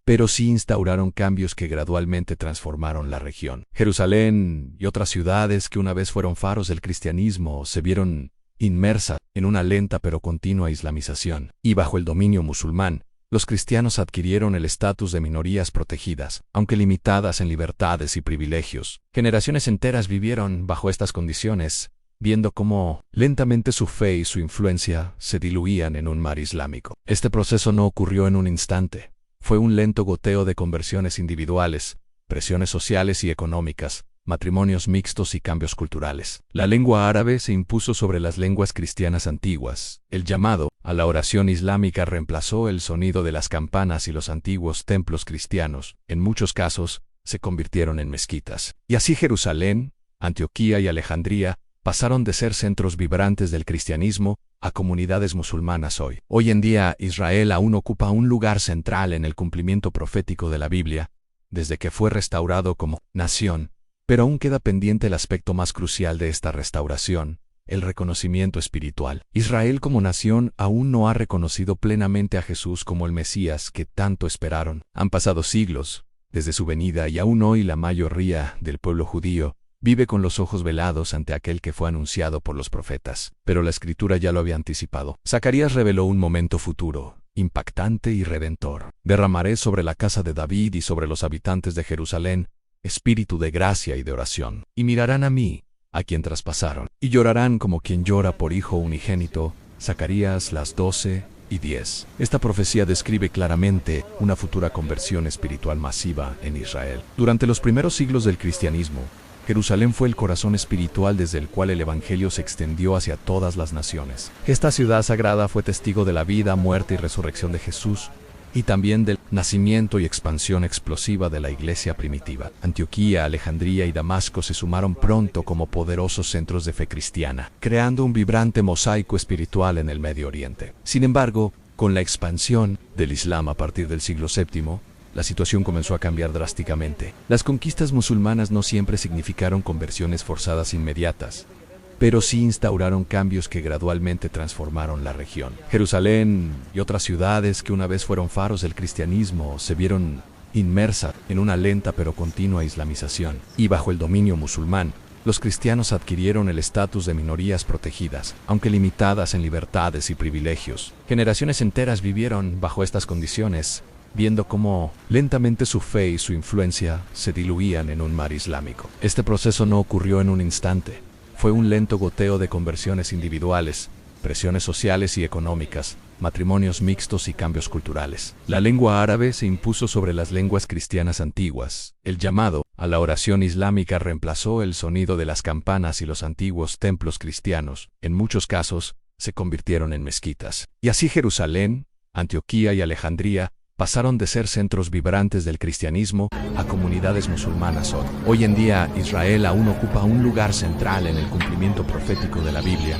pero sí instauraron cambios que gradualmente transformaron la región. Jerusalén y otras ciudades que una vez fueron faros del cristianismo se vieron inmersas en una lenta pero continua islamización, y bajo el dominio musulmán, los cristianos adquirieron el estatus de minorías protegidas, aunque limitadas en libertades y privilegios. Generaciones enteras vivieron bajo estas condiciones, viendo cómo lentamente su fe y su influencia se diluían en un mar islámico. Este proceso no ocurrió en un instante. Fue un lento goteo de conversiones individuales, presiones sociales y económicas, matrimonios mixtos y cambios culturales. La lengua árabe se impuso sobre las lenguas cristianas antiguas. El llamado a la oración islámica reemplazó el sonido de las campanas y los antiguos templos cristianos, en muchos casos, se convirtieron en mezquitas. Y así Jerusalén, Antioquía y Alejandría pasaron de ser centros vibrantes del cristianismo a comunidades musulmanas hoy. Hoy en día, Israel aún ocupa un lugar central en el cumplimiento profético de la Biblia, desde que fue restaurado como nación, pero aún queda pendiente el aspecto más crucial de esta restauración, el reconocimiento espiritual. Israel como nación aún no ha reconocido plenamente a Jesús como el Mesías que tanto esperaron. Han pasado siglos desde su venida y aún hoy la mayoría del pueblo judío vive con los ojos velados ante aquel que fue anunciado por los profetas. Pero la Escritura ya lo había anticipado. Zacarías reveló un momento futuro, impactante y redentor. Derramaré sobre la casa de David y sobre los habitantes de Jerusalén espíritu de gracia y de oración. Y mirarán a mí, a quien traspasaron, y llorarán como quien llora por hijo unigénito. Zacarías 12:10. Esta profecía describe claramente una futura conversión espiritual masiva en Israel. Durante los primeros siglos del cristianismo, Jerusalén fue el corazón espiritual desde el cual el Evangelio se extendió hacia todas las naciones. Esta ciudad sagrada fue testigo de la vida, muerte y resurrección de Jesús, y también del nacimiento y expansión explosiva de la iglesia primitiva. Antioquía, Alejandría y Damasco se sumaron pronto como poderosos centros de fe cristiana, creando un vibrante mosaico espiritual en el Medio Oriente. Sin embargo, con la expansión del Islam a partir del siglo VII, la situación comenzó a cambiar drásticamente. Las conquistas musulmanas no siempre significaron conversiones forzadas inmediatas, pero sí instauraron cambios que gradualmente transformaron la región. Jerusalén y otras ciudades que una vez fueron faros del cristianismo se vieron inmersas en una lenta pero continua islamización, y bajo el dominio musulmán, los cristianos adquirieron el estatus de minorías protegidas, aunque limitadas en libertades y privilegios. Generaciones enteras vivieron bajo estas condiciones, viendo cómo lentamente su fe y su influencia se diluían en un mar islámico. Este proceso no ocurrió en un instante. Fue un lento goteo de conversiones individuales, presiones sociales y económicas, matrimonios mixtos y cambios culturales. La lengua árabe se impuso sobre las lenguas cristianas antiguas. El llamado a la oración islámica reemplazó el sonido de las campanas y los antiguos templos cristianos. En muchos casos, se convirtieron en mezquitas. Y así Jerusalén, Antioquía y Alejandría pasaron de ser centros vibrantes del cristianismo a comunidades musulmanas hoy. Hoy en día, Israel aún ocupa un lugar central en el cumplimiento profético de la Biblia,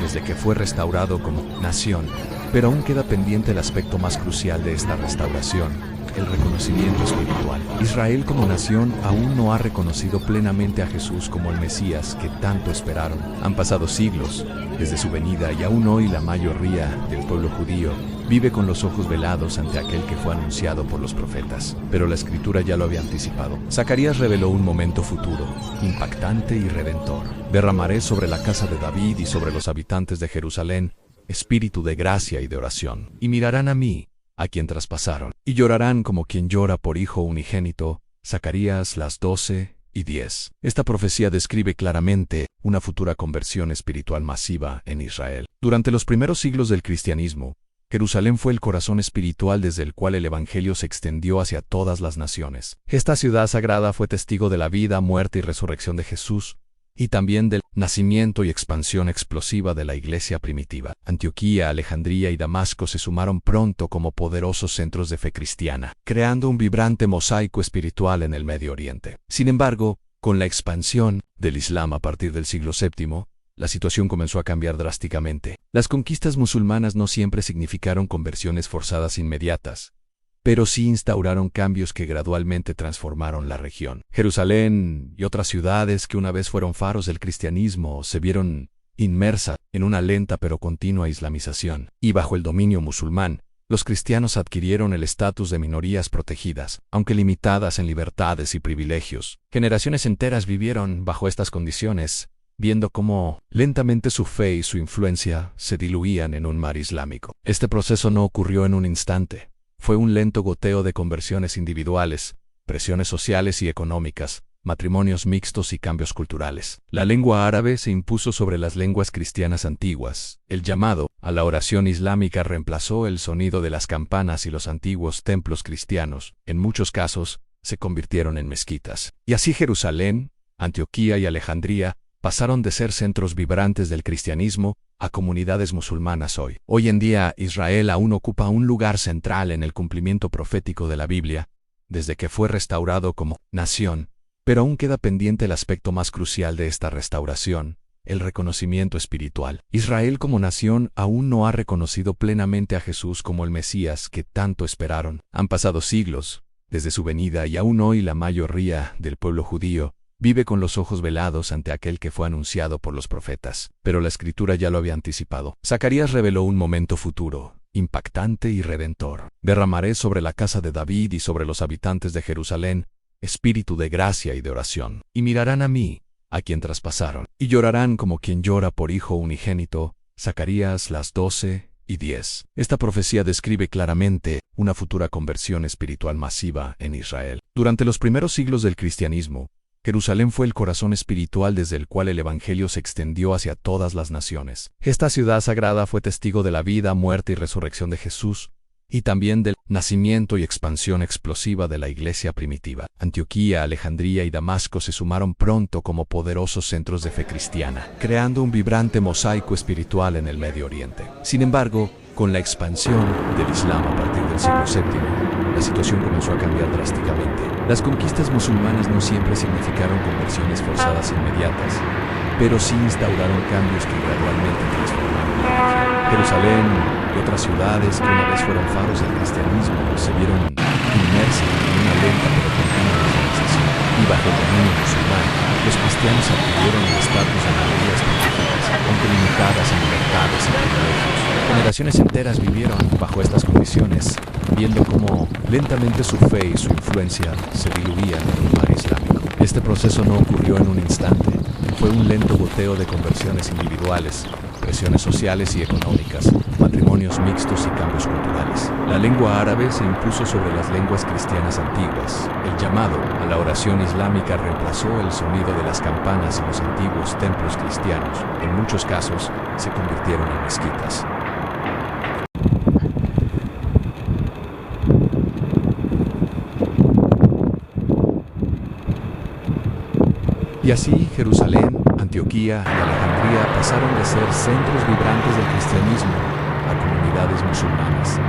desde que fue restaurado como nación, pero aún queda pendiente el aspecto más crucial de esta restauración, el reconocimiento espiritual. Israel como nación aún no ha reconocido plenamente a Jesús como el Mesías que tanto esperaron. Han pasado siglos desde su venida y aún hoy la mayoría del pueblo judío vive con los ojos velados ante aquel que fue anunciado por los profetas. Pero la Escritura ya lo había anticipado. Zacarías reveló un momento futuro, impactante y redentor. Derramaré sobre la casa de David y sobre los habitantes de Jerusalén espíritu de gracia y de oración. Y mirarán a mí, a quien traspasaron, y llorarán como quien llora por hijo unigénito. Zacarías 12:10. Esta profecía describe claramente una futura conversión espiritual masiva en Israel. Durante los primeros siglos del cristianismo, Jerusalén fue el corazón espiritual desde el cual el Evangelio se extendió hacia todas las naciones. Esta ciudad sagrada fue testigo de la vida, muerte y resurrección de Jesús, y también del nacimiento y expansión explosiva de la iglesia primitiva. Antioquía, Alejandría y Damasco se sumaron pronto como poderosos centros de fe cristiana, creando un vibrante mosaico espiritual en el Medio Oriente. Sin embargo, con la expansión del Islam a partir del siglo VII, la situación comenzó a cambiar drásticamente. Las conquistas musulmanas no siempre significaron conversiones forzadas inmediatas, pero sí instauraron cambios que gradualmente transformaron la región. Jerusalén y otras ciudades que una vez fueron faros del cristianismo se vieron inmersa en una lenta pero continua islamización. Y bajo el dominio musulmán, los cristianos adquirieron el estatus de minorías protegidas, aunque limitadas en libertades y privilegios. Generaciones enteras vivieron bajo estas condiciones, viendo cómo lentamente su fe y su influencia se diluían en un mar islámico. Este proceso no ocurrió en un instante. Fue un lento goteo de conversiones individuales, presiones sociales y económicas, matrimonios mixtos y cambios culturales. La lengua árabe se impuso sobre las lenguas cristianas antiguas. El llamado a la oración islámica reemplazó el sonido de las campanas y los antiguos templos cristianos, en muchos casos, se convirtieron en mezquitas. Y así Jerusalén, Antioquía y Alejandría pasaron de ser centros vibrantes del cristianismo a comunidades musulmanas hoy. Hoy en día, Israel aún ocupa un lugar central en el cumplimiento profético de la Biblia, desde que fue restaurado como nación. Pero aún queda pendiente el aspecto más crucial de esta restauración, el reconocimiento espiritual. Israel como nación aún no ha reconocido plenamente a Jesús como el Mesías que tanto esperaron. Han pasado siglos desde su venida y aún hoy la mayoría del pueblo judío vive con los ojos velados ante aquel que fue anunciado por los profetas. Pero la Escritura ya lo había anticipado. Zacarías reveló un momento futuro, impactante y redentor. Derramaré sobre la casa de David y sobre los habitantes de Jerusalén espíritu de gracia y de oración. Y mirarán a mí, a quien traspasaron, y llorarán como quien llora por hijo unigénito. Zacarías 12:10. Esta profecía describe claramente una futura conversión espiritual masiva en Israel. Durante los primeros siglos del cristianismo, Jerusalén fue el corazón espiritual desde el cual el Evangelio se extendió hacia todas las naciones. Esta ciudad sagrada fue testigo de la vida, muerte y resurrección de Jesús, y también del nacimiento y expansión explosiva de la iglesia primitiva. Antioquía, Alejandría y Damasco se sumaron pronto como poderosos centros de fe cristiana, creando un vibrante mosaico espiritual en el Medio Oriente. Sin embargo, con la expansión del Islam a partir del siglo VII, la situación comenzó a cambiar drásticamente. Las conquistas musulmanas no siempre significaron conversiones forzadas inmediatas, pero sí instauraron cambios que gradualmente transformaron la región. Jerusalén y otras ciudades que una vez fueron faros del cristianismo se vieron inmersas en una lenta pero continua islamización. Y bajo el dominio musulmán, los cristianos adquirieron el estatus de minorías protegidas, aunque limitadas en libertades y privilegios. Generaciones enteras vivieron bajo estas condiciones, viendo cómo lentamente su fe y su influencia se diluían en un mar islámico. Este proceso no ocurrió en un instante. Fue un lento goteo de conversiones individuales, presiones sociales y económicas, matrimonios mixtos y cambios culturales. La lengua árabe se impuso sobre las lenguas cristianas antiguas. El llamado a la oración islámica reemplazó el sonido de las campanas y los antiguos templos cristianos. En muchos casos, se convirtieron en mezquitas. Y así, Jerusalén, Antioquía y Alejandría pasaron de ser centros vibrantes del cristianismo a comunidades musulmanas.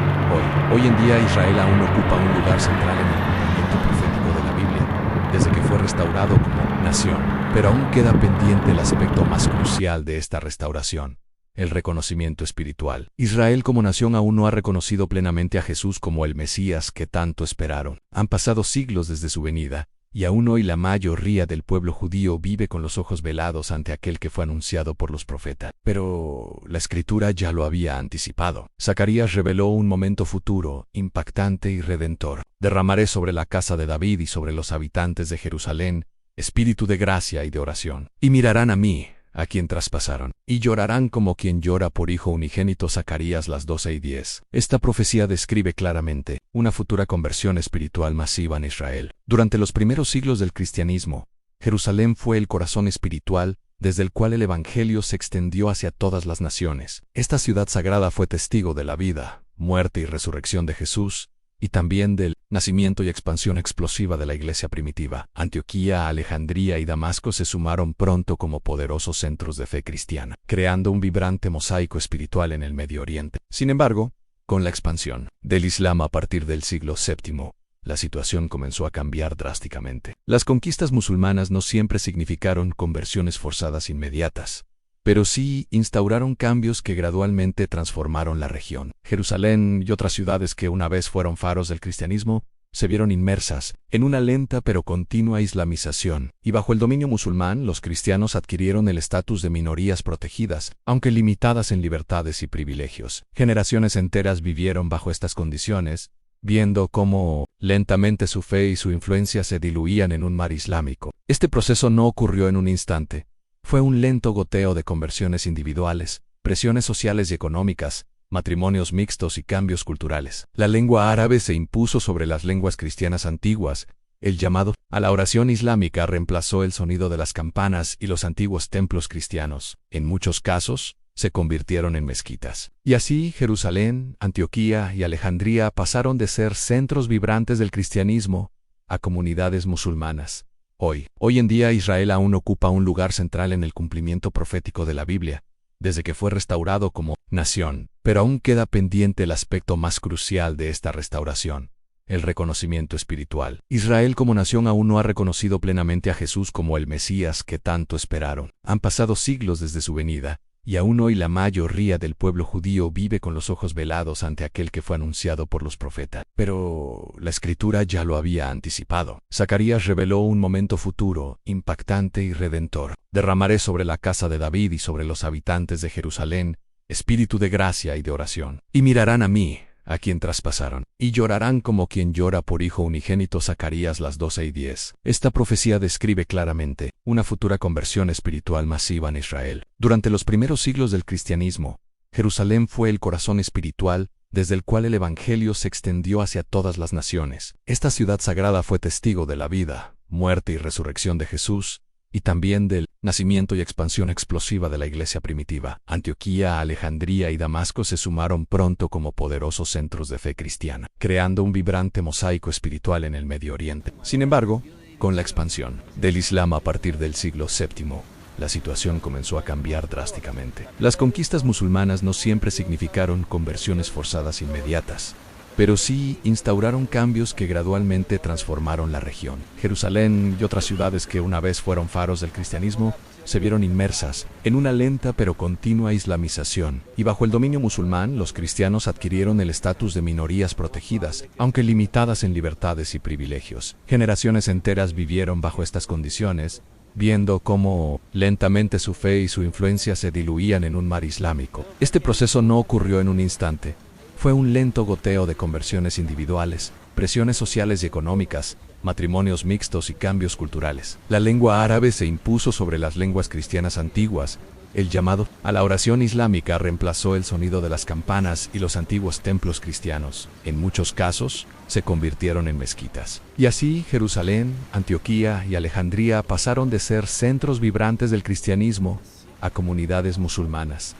Hoy en día Israel aún ocupa un lugar central en el cumplimiento profético de la Biblia, desde que fue restaurado como nación. Pero aún queda pendiente el aspecto más crucial de esta restauración, el reconocimiento espiritual. Israel como nación aún no ha reconocido plenamente a Jesús como el Mesías que tanto esperaron. Han pasado siglos desde su venida, y aún hoy la mayoría del pueblo judío vive con los ojos velados ante aquel que fue anunciado por los profetas. Pero la Escritura ya lo había anticipado. Zacarías reveló un momento futuro, impactante y redentor. Derramaré sobre la casa de David y sobre los habitantes de Jerusalén espíritu de gracia y de oración. Y mirarán a mí, a quien traspasaron, y llorarán como quien llora por hijo unigénito. Zacarías 12:10. Esta profecía describe claramente una futura conversión espiritual masiva en Israel. Durante los primeros siglos del cristianismo, Jerusalén fue el corazón espiritual desde el cual el Evangelio se extendió hacia todas las naciones. Esta ciudad sagrada fue testigo de la vida, muerte y resurrección de Jesús, y también del nacimiento y expansión explosiva de la iglesia primitiva. Antioquía, Alejandría y Damasco se sumaron pronto como poderosos centros de fe cristiana, creando un vibrante mosaico espiritual en el Medio Oriente. Sin embargo, con la expansión del Islam a partir del siglo VII, la situación comenzó a cambiar drásticamente. Las conquistas musulmanas no siempre significaron conversiones forzadas inmediatas, pero sí instauraron cambios que gradualmente transformaron la región. Jerusalén y otras ciudades que una vez fueron faros del cristianismo se vieron inmersas en una lenta pero continua islamización, y bajo el dominio musulmán los cristianos adquirieron el estatus de minorías protegidas, aunque limitadas en libertades y privilegios. Generaciones enteras vivieron bajo estas condiciones, viendo cómo lentamente su fe y su influencia se diluían en un mar islámico. Este proceso no ocurrió en un instante. Fue un lento goteo de conversiones individuales, presiones sociales y económicas, matrimonios mixtos y cambios culturales. La lengua árabe se impuso sobre las lenguas cristianas antiguas. El llamado a la oración islámica reemplazó el sonido de las campanas y los antiguos templos cristianos. En muchos casos, se convirtieron en mezquitas. Y así, Jerusalén, Antioquía y Alejandría pasaron de ser centros vibrantes del cristianismo a comunidades musulmanas. Hoy en día Israel aún ocupa un lugar central en el cumplimiento profético de la Biblia, desde que fue restaurado como nación, pero aún queda pendiente el aspecto más crucial de esta restauración: el reconocimiento espiritual. Israel como nación aún no ha reconocido plenamente a Jesús como el Mesías que tanto esperaron. Han pasado siglos desde su venida, y aún hoy la mayoría del pueblo judío vive con los ojos velados ante aquel que fue anunciado por los profetas. Pero la Escritura ya lo había anticipado. Zacarías reveló un momento futuro, impactante y redentor. Derramaré sobre la casa de David y sobre los habitantes de Jerusalén espíritu de gracia y de oración. Y mirarán a mí, a quien traspasaron, y llorarán como quien llora por hijo unigénito. Zacarías 12:10. Esta profecía describe claramente una futura conversión espiritual masiva en Israel. Durante los primeros siglos del cristianismo, Jerusalén fue el corazón espiritual desde el cual el Evangelio se extendió hacia todas las naciones. Esta ciudad sagrada fue testigo de la vida, muerte y resurrección de Jesús, y también del nacimiento y expansión explosiva de la iglesia primitiva. Antioquía, Alejandría y Damasco se sumaron pronto como poderosos centros de fe cristiana, creando un vibrante mosaico espiritual en el Medio Oriente. Sin embargo, con la expansión del Islam a partir del siglo VII, la situación comenzó a cambiar drásticamente. Las conquistas musulmanas no siempre significaron conversiones forzadas inmediatas, pero sí instauraron cambios que gradualmente transformaron la región. Jerusalén y otras ciudades que una vez fueron faros del cristianismo se vieron inmersas en una lenta pero continua islamización, y bajo el dominio musulmán los cristianos adquirieron el estatus de minorías protegidas, aunque limitadas en libertades y privilegios. Generaciones enteras vivieron bajo estas condiciones, viendo cómo lentamente su fe y su influencia se diluían en un mar islámico. Este proceso no ocurrió en un instante. Fue un lento goteo de conversiones individuales, presiones sociales y económicas, matrimonios mixtos y cambios culturales. La lengua árabe se impuso sobre las lenguas cristianas antiguas. El llamado a la oración islámica reemplazó el sonido de las campanas y los antiguos templos cristianos. En muchos casos, se convirtieron en mezquitas. Y así, Jerusalén, Antioquía y Alejandría pasaron de ser centros vibrantes del cristianismo a comunidades musulmanas.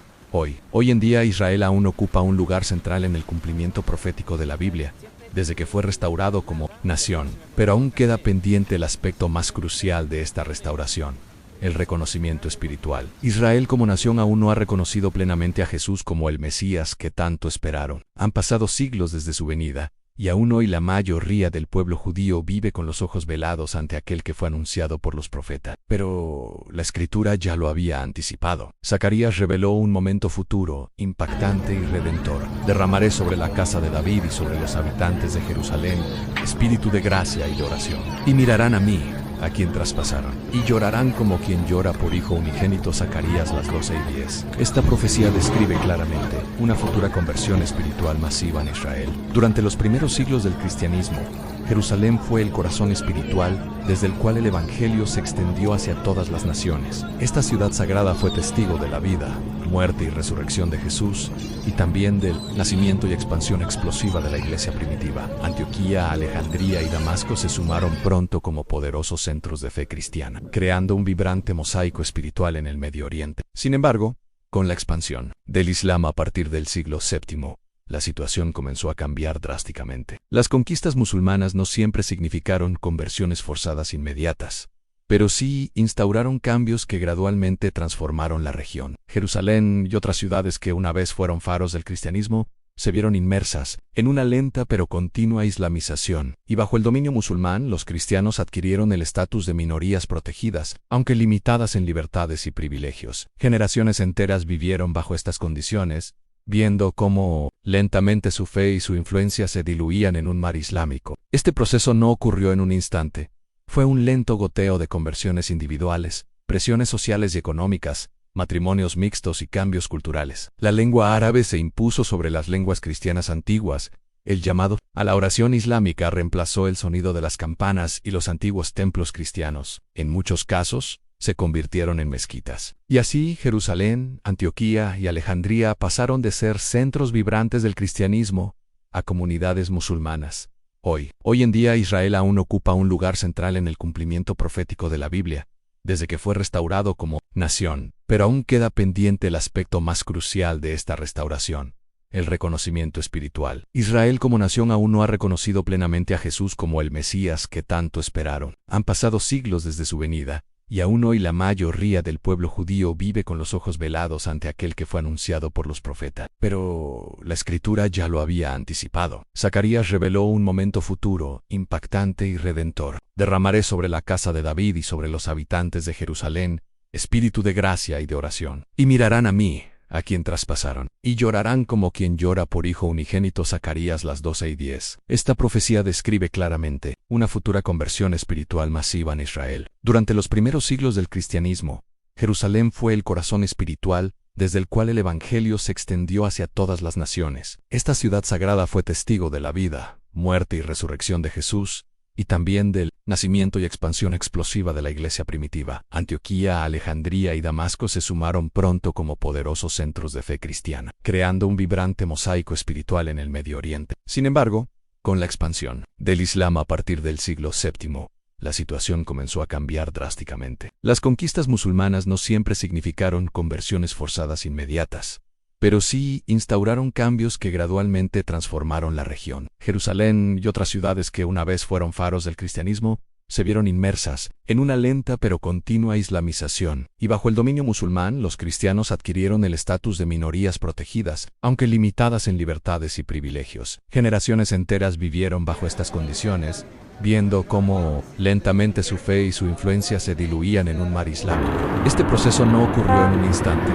Hoy en día Israel aún ocupa un lugar central en el cumplimiento profético de la Biblia, desde que fue restaurado como nación, pero aún queda pendiente el aspecto más crucial de esta restauración: el reconocimiento espiritual. Israel como nación aún no ha reconocido plenamente a Jesús como el Mesías que tanto esperaron. Han pasado siglos desde su venida, y aún hoy la mayoría del pueblo judío vive con los ojos velados ante aquel que fue anunciado por los profetas. Pero la Escritura ya lo había anticipado. Zacarías reveló un momento futuro, impactante y redentor. Derramaré sobre la casa de David y sobre los habitantes de Jerusalén espíritu de gracia y de oración. Y mirarán a mí, a quien traspasaron, y llorarán como quien llora por hijo unigénito. Zacarías 12:10. Esta profecía describe claramente una futura conversión espiritual masiva en Israel. Durante los primeros siglos del cristianismo, Jerusalén fue el corazón espiritual desde el cual el Evangelio se extendió hacia todas las naciones. Esta ciudad sagrada fue testigo de la vida, muerte y resurrección de Jesús, y también del nacimiento y expansión explosiva de la iglesia primitiva. Antioquía, Alejandría y Damasco se sumaron pronto como poderosos centros de fe cristiana, creando un vibrante mosaico espiritual en el Medio Oriente. Sin embargo, con la expansión del Islam a partir del siglo VII, la situación comenzó a cambiar drásticamente. Las conquistas musulmanas no siempre significaron conversiones forzadas inmediatas, pero sí instauraron cambios que gradualmente transformaron la región. Jerusalén y otras ciudades que una vez fueron faros del cristianismo se vieron inmersas en una lenta pero continua islamización, y bajo el dominio musulmán los cristianos adquirieron el estatus de minorías protegidas, aunque limitadas en libertades y privilegios. Generaciones enteras vivieron bajo estas condiciones, viendo cómo lentamente su fe y su influencia se diluían en un mar islámico. Este proceso no ocurrió en un instante. Fue un lento goteo de conversiones individuales, presiones sociales y económicas, matrimonios mixtos y cambios culturales. La lengua árabe se impuso sobre las lenguas cristianas antiguas. El llamado a la oración islámica reemplazó el sonido de las campanas y los antiguos templos cristianos. En muchos casos, se convirtieron en mezquitas. Y así, Jerusalén, Antioquía y Alejandría pasaron de ser centros vibrantes del cristianismo a comunidades musulmanas. Hoy en día Israel aún ocupa un lugar central en el cumplimiento profético de la Biblia, desde que fue restaurado como nación. Pero aún queda pendiente el aspecto más crucial de esta restauración: el reconocimiento espiritual. Israel como nación aún no ha reconocido plenamente a Jesús como el Mesías que tanto esperaron. Han pasado siglos desde su venida, y aún hoy la mayoría del pueblo judío vive con los ojos velados ante aquel que fue anunciado por los profetas. Pero la Escritura ya lo había anticipado. Zacarías reveló un momento futuro, impactante y redentor. Derramaré sobre la casa de David y sobre los habitantes de Jerusalén espíritu de gracia y de oración. Y mirarán a mí, a quien traspasaron, y llorarán como quien llora por hijo unigénito. Zacarías 12:10. Esta profecía describe claramente una futura conversión espiritual masiva en Israel. Durante los primeros siglos del cristianismo, Jerusalén fue el corazón espiritual desde el cual el Evangelio se extendió hacia todas las naciones. Esta ciudad sagrada fue testigo de la vida, muerte y resurrección de Jesús, y también del nacimiento y expansión explosiva de la iglesia primitiva. Antioquía, Alejandría y Damasco se sumaron pronto como poderosos centros de fe cristiana, creando un vibrante mosaico espiritual en el Medio Oriente. Sin embargo, con la expansión del Islam a partir del siglo VII, la situación comenzó a cambiar drásticamente. Las conquistas musulmanas no siempre significaron conversiones forzadas inmediatas, pero sí instauraron cambios que gradualmente transformaron la región. Jerusalén y otras ciudades que una vez fueron faros del cristianismo se vieron inmersas en una lenta pero continua islamización, y bajo el dominio musulmán los cristianos adquirieron el estatus de minorías protegidas, aunque limitadas en libertades y privilegios. Generaciones enteras vivieron bajo estas condiciones, viendo cómo lentamente su fe y su influencia se diluían en un mar islámico. Este proceso no ocurrió en un instante.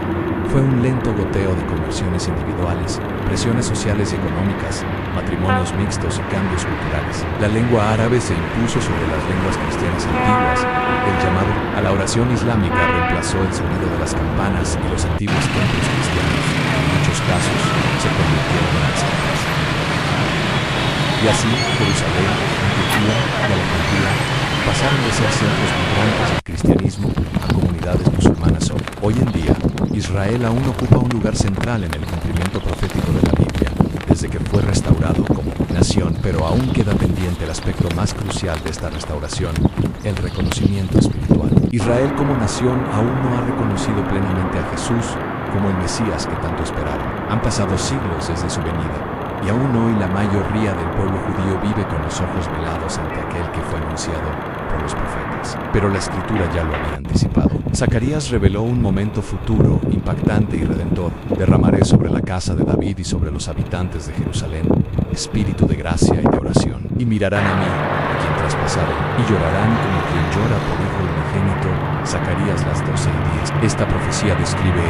Fue un lento goteo de conversiones individuales, presiones sociales y económicas, matrimonios mixtos y cambios culturales. La lengua árabe se impuso sobre las lenguas cristianas antiguas. El llamado a la oración islámica reemplazó el sonido de las campanas y los antiguos templos cristianos. En muchos casos, se convirtieron en mezquitas. Y así, Jerusalén, Antioquía y Alejandría pasaron de ser centros vibrantes del cristianismo a comunidades musulmanas. Hoy en día, Israel aún ocupa un lugar central en el cumplimiento profético de la Biblia, desde que fue restaurado como nación, pero aún queda pendiente el aspecto más crucial de esta restauración: el reconocimiento espiritual. Israel como nación aún no ha reconocido plenamente a Jesús como el Mesías que tanto esperaron. Han pasado siglos desde su venida, y aún hoy la mayoría del pueblo judío vive con los ojos velados ante aquel que fue anunciado por los profetas. Pero la Escritura ya lo había anticipado. Zacarías reveló un momento futuro, impactante y redentor. Derramaré sobre la casa de David y sobre los habitantes de Jerusalén espíritu de gracia y de oración. Y mirarán a mí, a quien traspasaron, y llorarán como quien llora por hijo unigénito. Zacarías 12:10. Esta profecía describe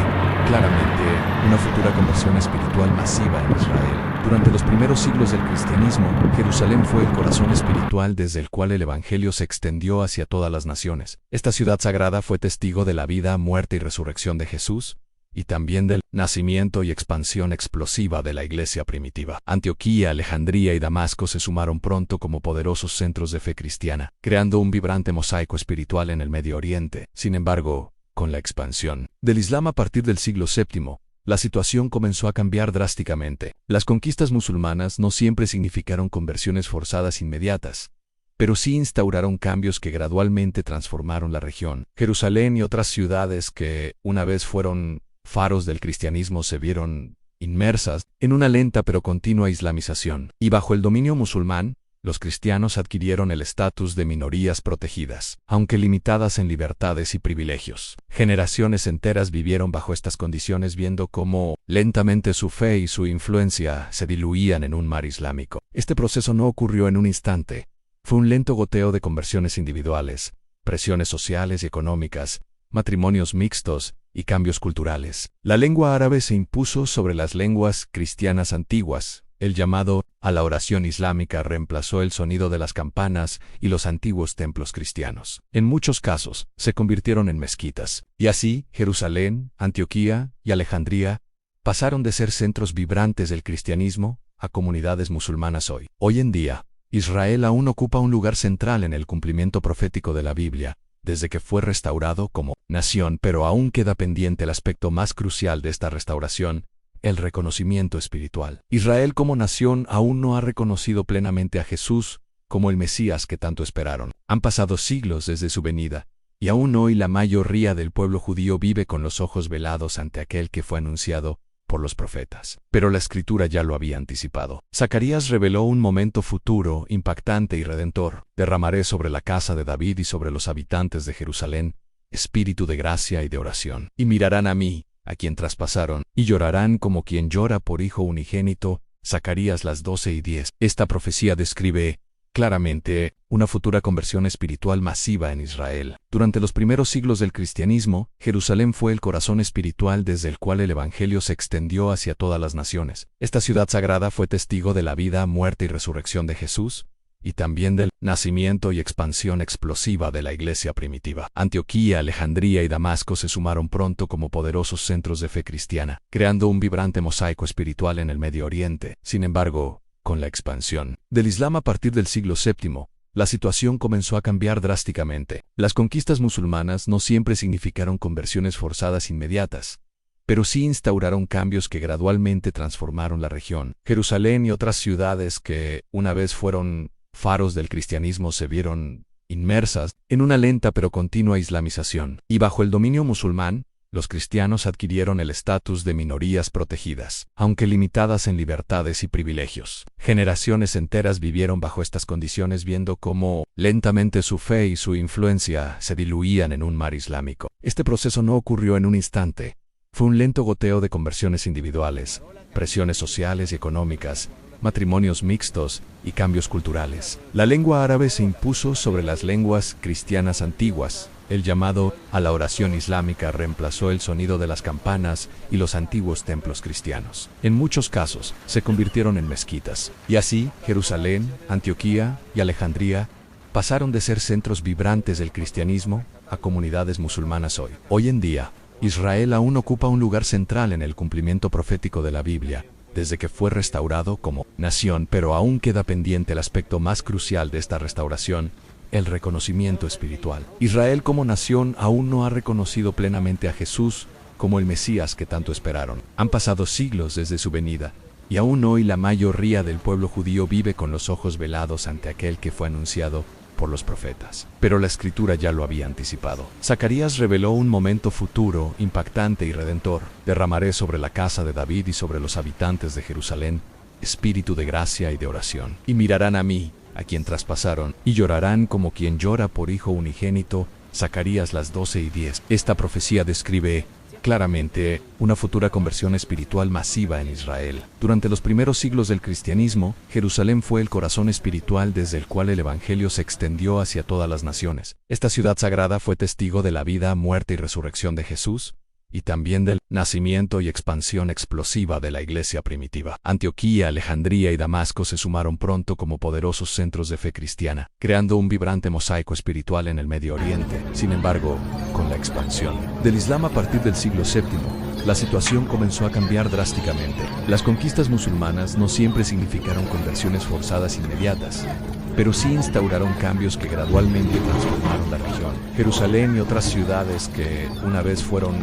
claramente una futura conversión espiritual masiva en Israel. Durante los primeros siglos del cristianismo, Jerusalén fue el corazón espiritual desde el cual el Evangelio se extendió hacia todas las naciones. Esta ciudad sagrada fue testigo de la vida, muerte y resurrección de Jesús, y también del nacimiento y expansión explosiva de la iglesia primitiva. Antioquía, Alejandría y Damasco se sumaron pronto como poderosos centros de fe cristiana, creando un vibrante mosaico espiritual en el Medio Oriente. Sin embargo, con la expansión del Islam a partir del siglo VII, la situación comenzó a cambiar drásticamente. Las conquistas musulmanas no siempre significaron conversiones forzadas inmediatas, pero sí instauraron cambios que gradualmente transformaron la región. Jerusalén y otras ciudades que una vez fueron faros del cristianismo se vieron inmersas en una lenta pero continua islamización, y bajo el dominio musulmán, los cristianos adquirieron el estatus de minorías protegidas, aunque limitadas en libertades y privilegios. Generaciones enteras vivieron bajo estas condiciones, viendo cómo lentamente su fe y su influencia se diluían en un mar islámico. Este proceso no ocurrió en un instante. Fue un lento goteo de conversiones individuales, presiones sociales y económicas, matrimonios mixtos y cambios culturales. La lengua árabe se impuso sobre las lenguas cristianas antiguas. El llamado a la oración islámica reemplazó el sonido de las campanas y los antiguos templos cristianos. En muchos casos, se convirtieron en mezquitas. Y así, Jerusalén, Antioquía y Alejandría pasaron de ser centros vibrantes del cristianismo a comunidades musulmanas hoy. Hoy en día, Israel aún ocupa un lugar central en el cumplimiento profético de la Biblia, desde que fue restaurado como nación, pero aún queda pendiente el aspecto más crucial de esta restauración: el reconocimiento espiritual. Israel como nación aún no ha reconocido plenamente a Jesús como el Mesías que tanto esperaron. Han pasado siglos desde su venida, y aún hoy la mayoría del pueblo judío vive con los ojos velados ante aquel que fue anunciado por los profetas. Pero la Escritura ya lo había anticipado. Zacarías reveló un momento futuro, impactante y redentor. Derramaré sobre la casa de David y sobre los habitantes de Jerusalén espíritu de gracia y de oración. Y mirarán a mí, a quien traspasaron, y llorarán como quien llora por hijo unigénito. Zacarías 12:10. Esta profecía describe claramente una futura conversión espiritual masiva en Israel. Durante los primeros siglos del cristianismo, Jerusalén fue el corazón espiritual desde el cual el evangelio se extendió hacia todas las naciones. Esta ciudad sagrada fue testigo de la vida, muerte y resurrección de Jesús, y también del nacimiento y expansión explosiva de la iglesia primitiva. Antioquía, Alejandría y Damasco se sumaron pronto como poderosos centros de fe cristiana, creando un vibrante mosaico espiritual en el Medio Oriente. Sin embargo, con la expansión del Islam a partir del siglo VII, la situación comenzó a cambiar drásticamente. Las conquistas musulmanas no siempre significaron conversiones forzadas inmediatas, pero sí instauraron cambios que gradualmente transformaron la región. Jerusalén y otras ciudades que una vez fueron faros del cristianismo se vieron inmersas en una lenta pero continua islamización, y bajo el dominio musulmán, los cristianos adquirieron el estatus de minorías protegidas, aunque limitadas en libertades y privilegios. Generaciones enteras vivieron bajo estas condiciones, viendo cómo lentamente su fe y su influencia se diluían en un mar islámico. Este proceso no ocurrió en un instante. Fue un lento goteo de conversiones individuales, presiones sociales y económicas, matrimonios mixtos y cambios culturales. La lengua árabe se impuso sobre las lenguas cristianas antiguas. El llamado a la oración islámica reemplazó el sonido de las campanas y los antiguos templos cristianos. En muchos casos, se convirtieron en mezquitas. Y así, Jerusalén, Antioquía y Alejandría pasaron de ser centros vibrantes del cristianismo a comunidades musulmanas hoy. Hoy en día, Israel aún ocupa un lugar central en el cumplimiento profético de la Biblia, desde que fue restaurado como nación, pero aún queda pendiente el aspecto más crucial de esta restauración: el reconocimiento espiritual. Israel como nación aún no ha reconocido plenamente a Jesús como el Mesías que tanto esperaron. Han pasado siglos desde su venida, y aún hoy la mayoría del pueblo judío vive con los ojos velados ante aquel que fue anunciado por los profetas. Pero la Escritura ya lo había anticipado. Zacarías reveló un momento futuro, impactante y redentor. Derramaré sobre la casa de David y sobre los habitantes de Jerusalén espíritu de gracia y de oración. Y mirarán a mí, a quien traspasaron, y llorarán como quien llora por hijo unigénito. Zacarías 12:10. Esta profecía describe claramente una futura conversión espiritual masiva en Israel. Durante los primeros siglos del cristianismo, Jerusalén fue el corazón espiritual desde el cual el evangelio se extendió hacia todas las naciones. Esta ciudad sagrada fue testigo de la vida, muerte y resurrección de Jesús, y también del nacimiento y expansión explosiva de la iglesia primitiva. Antioquía, Alejandría y Damasco se sumaron pronto como poderosos centros de fe cristiana, creando un vibrante mosaico espiritual en el Medio Oriente. Sin embargo, con la expansión del Islam a partir del siglo VII, la situación comenzó a cambiar drásticamente. Las conquistas musulmanas no siempre significaron conversiones forzadas inmediatas, pero sí instauraron cambios que gradualmente transformaron la región. Jerusalén y otras ciudades que una vez fueron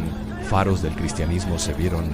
faros del cristianismo se vieron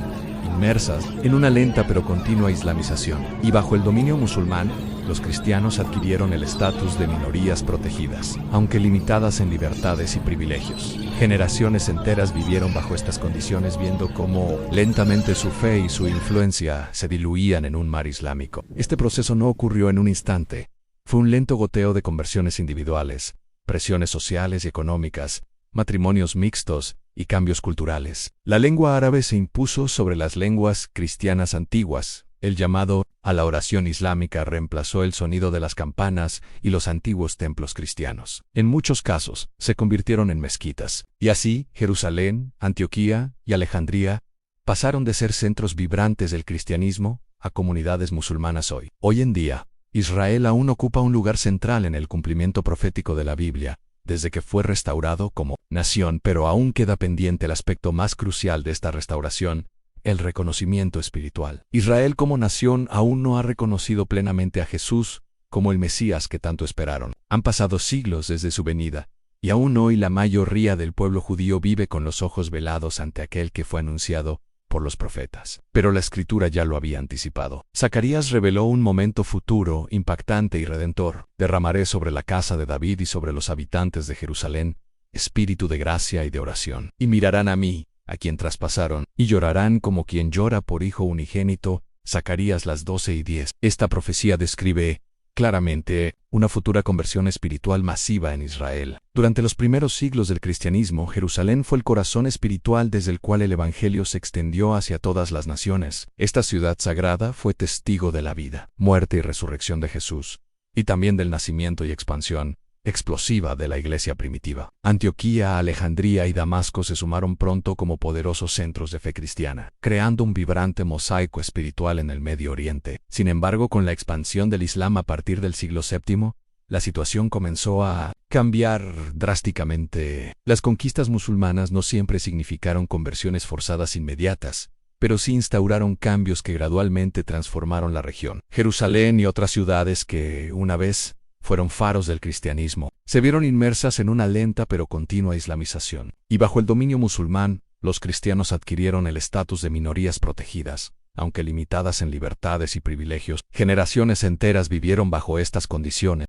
inmersas en una lenta pero continua islamización, y bajo el dominio musulmán, los cristianos adquirieron el estatus de minorías protegidas, aunque limitadas en libertades y privilegios. Generaciones enteras vivieron bajo estas condiciones, viendo cómo lentamente su fe y su influencia se diluían en un mar islámico. Este proceso no ocurrió en un instante. Fue un lento goteo de conversiones individuales, presiones sociales y económicas, matrimonios mixtos y cambios culturales. La lengua árabe se impuso sobre las lenguas cristianas antiguas. El llamado a la oración islámica reemplazó el sonido de las campanas y los antiguos templos cristianos. En muchos casos, se convirtieron en mezquitas, y así Jerusalén, Antioquía y Alejandría pasaron de ser centros vibrantes del cristianismo a comunidades musulmanas hoy. Hoy en día, Israel aún ocupa un lugar central en el cumplimiento profético de la Biblia, desde que fue restaurado como nación, pero aún queda pendiente el aspecto más crucial de esta restauración: el reconocimiento espiritual. Israel como nación aún no ha reconocido plenamente a Jesús como el Mesías que tanto esperaron. Han pasado siglos desde su venida, y aún hoy la mayoría del pueblo judío vive con los ojos velados ante aquel que fue anunciado por los profetas. Pero la Escritura ya lo había anticipado. Zacarías reveló un momento futuro, impactante y redentor. Derramaré sobre la casa de David y sobre los habitantes de Jerusalén espíritu de gracia y de oración. Y mirarán a mí, a quien traspasaron, y llorarán como quien llora por hijo unigénito. Zacarías 12:10. Esta profecía describe claramente una futura conversión espiritual masiva en Israel. Durante los primeros siglos del cristianismo, Jerusalén fue el corazón espiritual desde el cual el evangelio se extendió hacia todas las naciones. Esta ciudad sagrada fue testigo de la vida, muerte y resurrección de Jesús, y también del nacimiento y expansión explosiva de la iglesia primitiva. Antioquía, Alejandría y Damasco se sumaron pronto como poderosos centros de fe cristiana, creando un vibrante mosaico espiritual en el Medio Oriente. Sin embargo, con la expansión del Islam a partir del siglo VII, la situación comenzó a cambiar drásticamente. Las conquistas musulmanas no siempre significaron conversiones forzadas inmediatas, pero sí instauraron cambios que gradualmente transformaron la región. Jerusalén y otras ciudades que, una vez fueron faros del cristianismo, se vieron inmersas en una lenta pero continua islamización. Y bajo el dominio musulmán, los cristianos adquirieron el estatus de minorías protegidas, aunque limitadas en libertades y privilegios. Generaciones enteras vivieron bajo estas condiciones.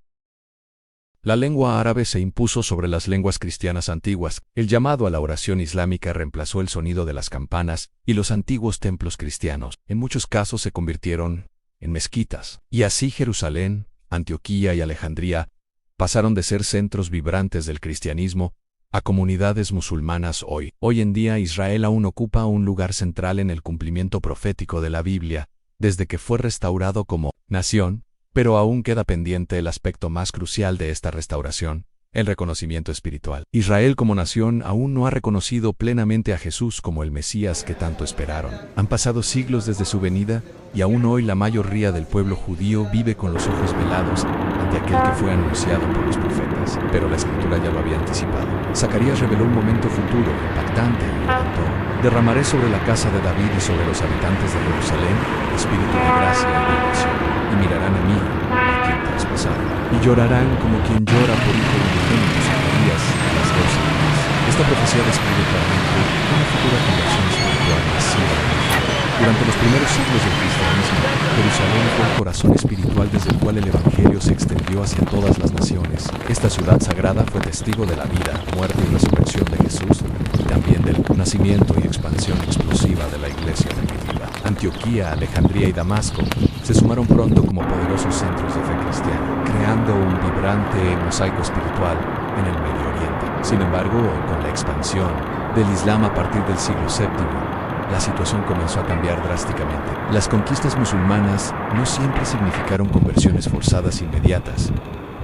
La lengua árabe se impuso sobre las lenguas cristianas antiguas. El llamado a la oración islámica reemplazó el sonido de las campanas y los antiguos templos cristianos. En muchos casos se convirtieron en mezquitas. Y así Jerusalén, Antioquía y Alejandría pasaron de ser centros vibrantes del cristianismo a comunidades musulmanas hoy. Hoy en día Israel aún ocupa un lugar central en el cumplimiento profético de la Biblia, desde que fue restaurado como nación, pero aún queda pendiente el aspecto más crucial de esta restauración: el reconocimiento espiritual. Israel como nación aún no ha reconocido plenamente a Jesús como el Mesías que tanto esperaron. Han pasado siglos desde su venida, y aún hoy la mayoría del pueblo judío vive con los ojos velados ante aquel que fue anunciado por los profetas. Pero la Escritura ya lo había anticipado. Zacarías reveló un momento futuro, impactante y redentor. Derramaré sobre la casa de David y sobre los habitantes de Jerusalén espíritu de gracia y de oración. Y mirarán a mí, a quien traspasaron, y llorarán como quien llora por hijo unigénito. Zacarías 12:10. Esta profecía describe claramente una futura conversión espiritual masiva. Durante los primeros siglos del cristianismo, Jerusalén fue el corazón espiritual desde el cual el evangelio se extendió hacia todas las naciones. Esta ciudad sagrada fue testigo de la vida, muerte y resurrección de Jesús, y también del nacimiento y expansión explosiva de la iglesia primitiva. Antioquía, Alejandría y Damasco se sumaron pronto como poderosos centros de fe cristiana, creando un vibrante mosaico espiritual en el Medio Oriente. Sin embargo, con la expansión del Islam a partir del siglo VII, la situación comenzó a cambiar drásticamente. Las conquistas musulmanas no siempre significaron conversiones forzadas inmediatas,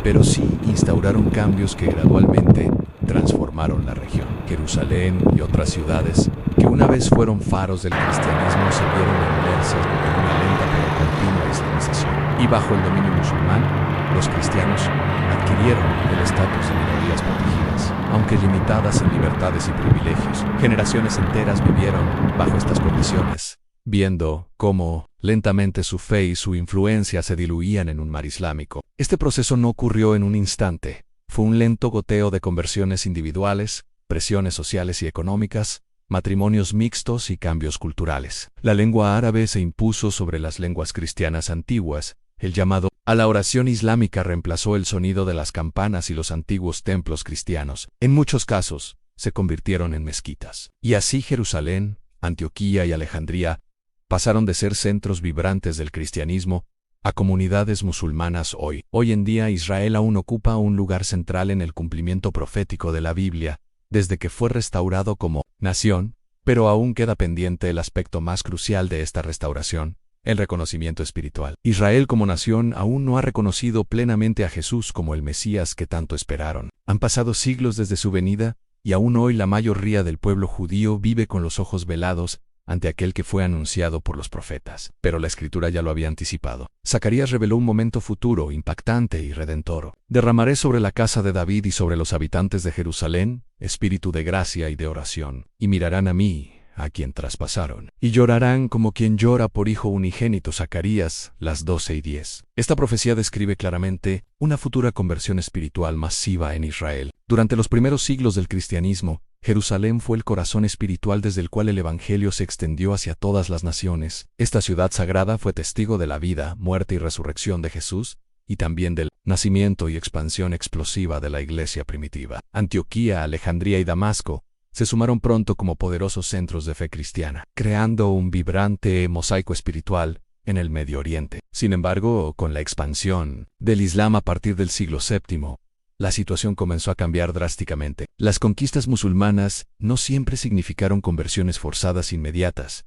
pero sí instauraron cambios que gradualmente transformaron la región. Jerusalén y otras ciudades, que una vez fueron faros del cristianismo, se vieron inmersas en una lenta pero continua islamización. Y bajo el dominio musulmán, los cristianos adquirieron el estatus de minorías protegidas, aunque limitadas en libertades y privilegios. Generaciones enteras vivieron bajo estas condiciones, viendo cómo lentamente su fe y su influencia se diluían en un mar islámico. Este proceso no ocurrió en un instante. Fue un lento goteo de conversiones individuales, presiones sociales y económicas, matrimonios mixtos y cambios culturales. La lengua árabe se impuso sobre las lenguas cristianas antiguas. El llamado a la oración islámica reemplazó el sonido de las campanas y los antiguos templos cristianos. En muchos casos, se convirtieron en mezquitas. Y así Jerusalén, Antioquía y Alejandría pasaron de ser centros vibrantes del cristianismo a comunidades musulmanas hoy. Hoy en día Israel aún ocupa un lugar central en el cumplimiento profético de la Biblia, desde que fue restaurado como nación, pero aún queda pendiente el aspecto más crucial de esta restauración: El reconocimiento espiritual. Israel como nación aún no ha reconocido plenamente a Jesús como el Mesías que tanto esperaron. Han pasado siglos desde su venida, y aún hoy la mayoría del pueblo judío vive con los ojos velados ante aquel que fue anunciado por los profetas. Pero la Escritura ya lo había anticipado. Zacarías reveló un momento futuro, impactante y redentor. Derramaré sobre la casa de David y sobre los habitantes de Jerusalén espíritu de gracia y de oración, y mirarán a mí, a quien traspasaron, y llorarán como quien llora por hijo unigénito. Zacarías, las 12:10. Esta profecía describe claramente una futura conversión espiritual masiva en Israel. Durante los primeros siglos del cristianismo, Jerusalén fue el corazón espiritual desde el cual el Evangelio se extendió hacia todas las naciones. Esta ciudad sagrada fue testigo de la vida, muerte y resurrección de Jesús, y también del nacimiento y expansión explosiva de la iglesia primitiva. Antioquía, Alejandría y Damasco se sumaron pronto como poderosos centros de fe cristiana, creando un vibrante mosaico espiritual en el Medio Oriente. Sin embargo, con la expansión del Islam a partir del siglo VII, la situación comenzó a cambiar drásticamente. Las conquistas musulmanas no siempre significaron conversiones forzadas inmediatas,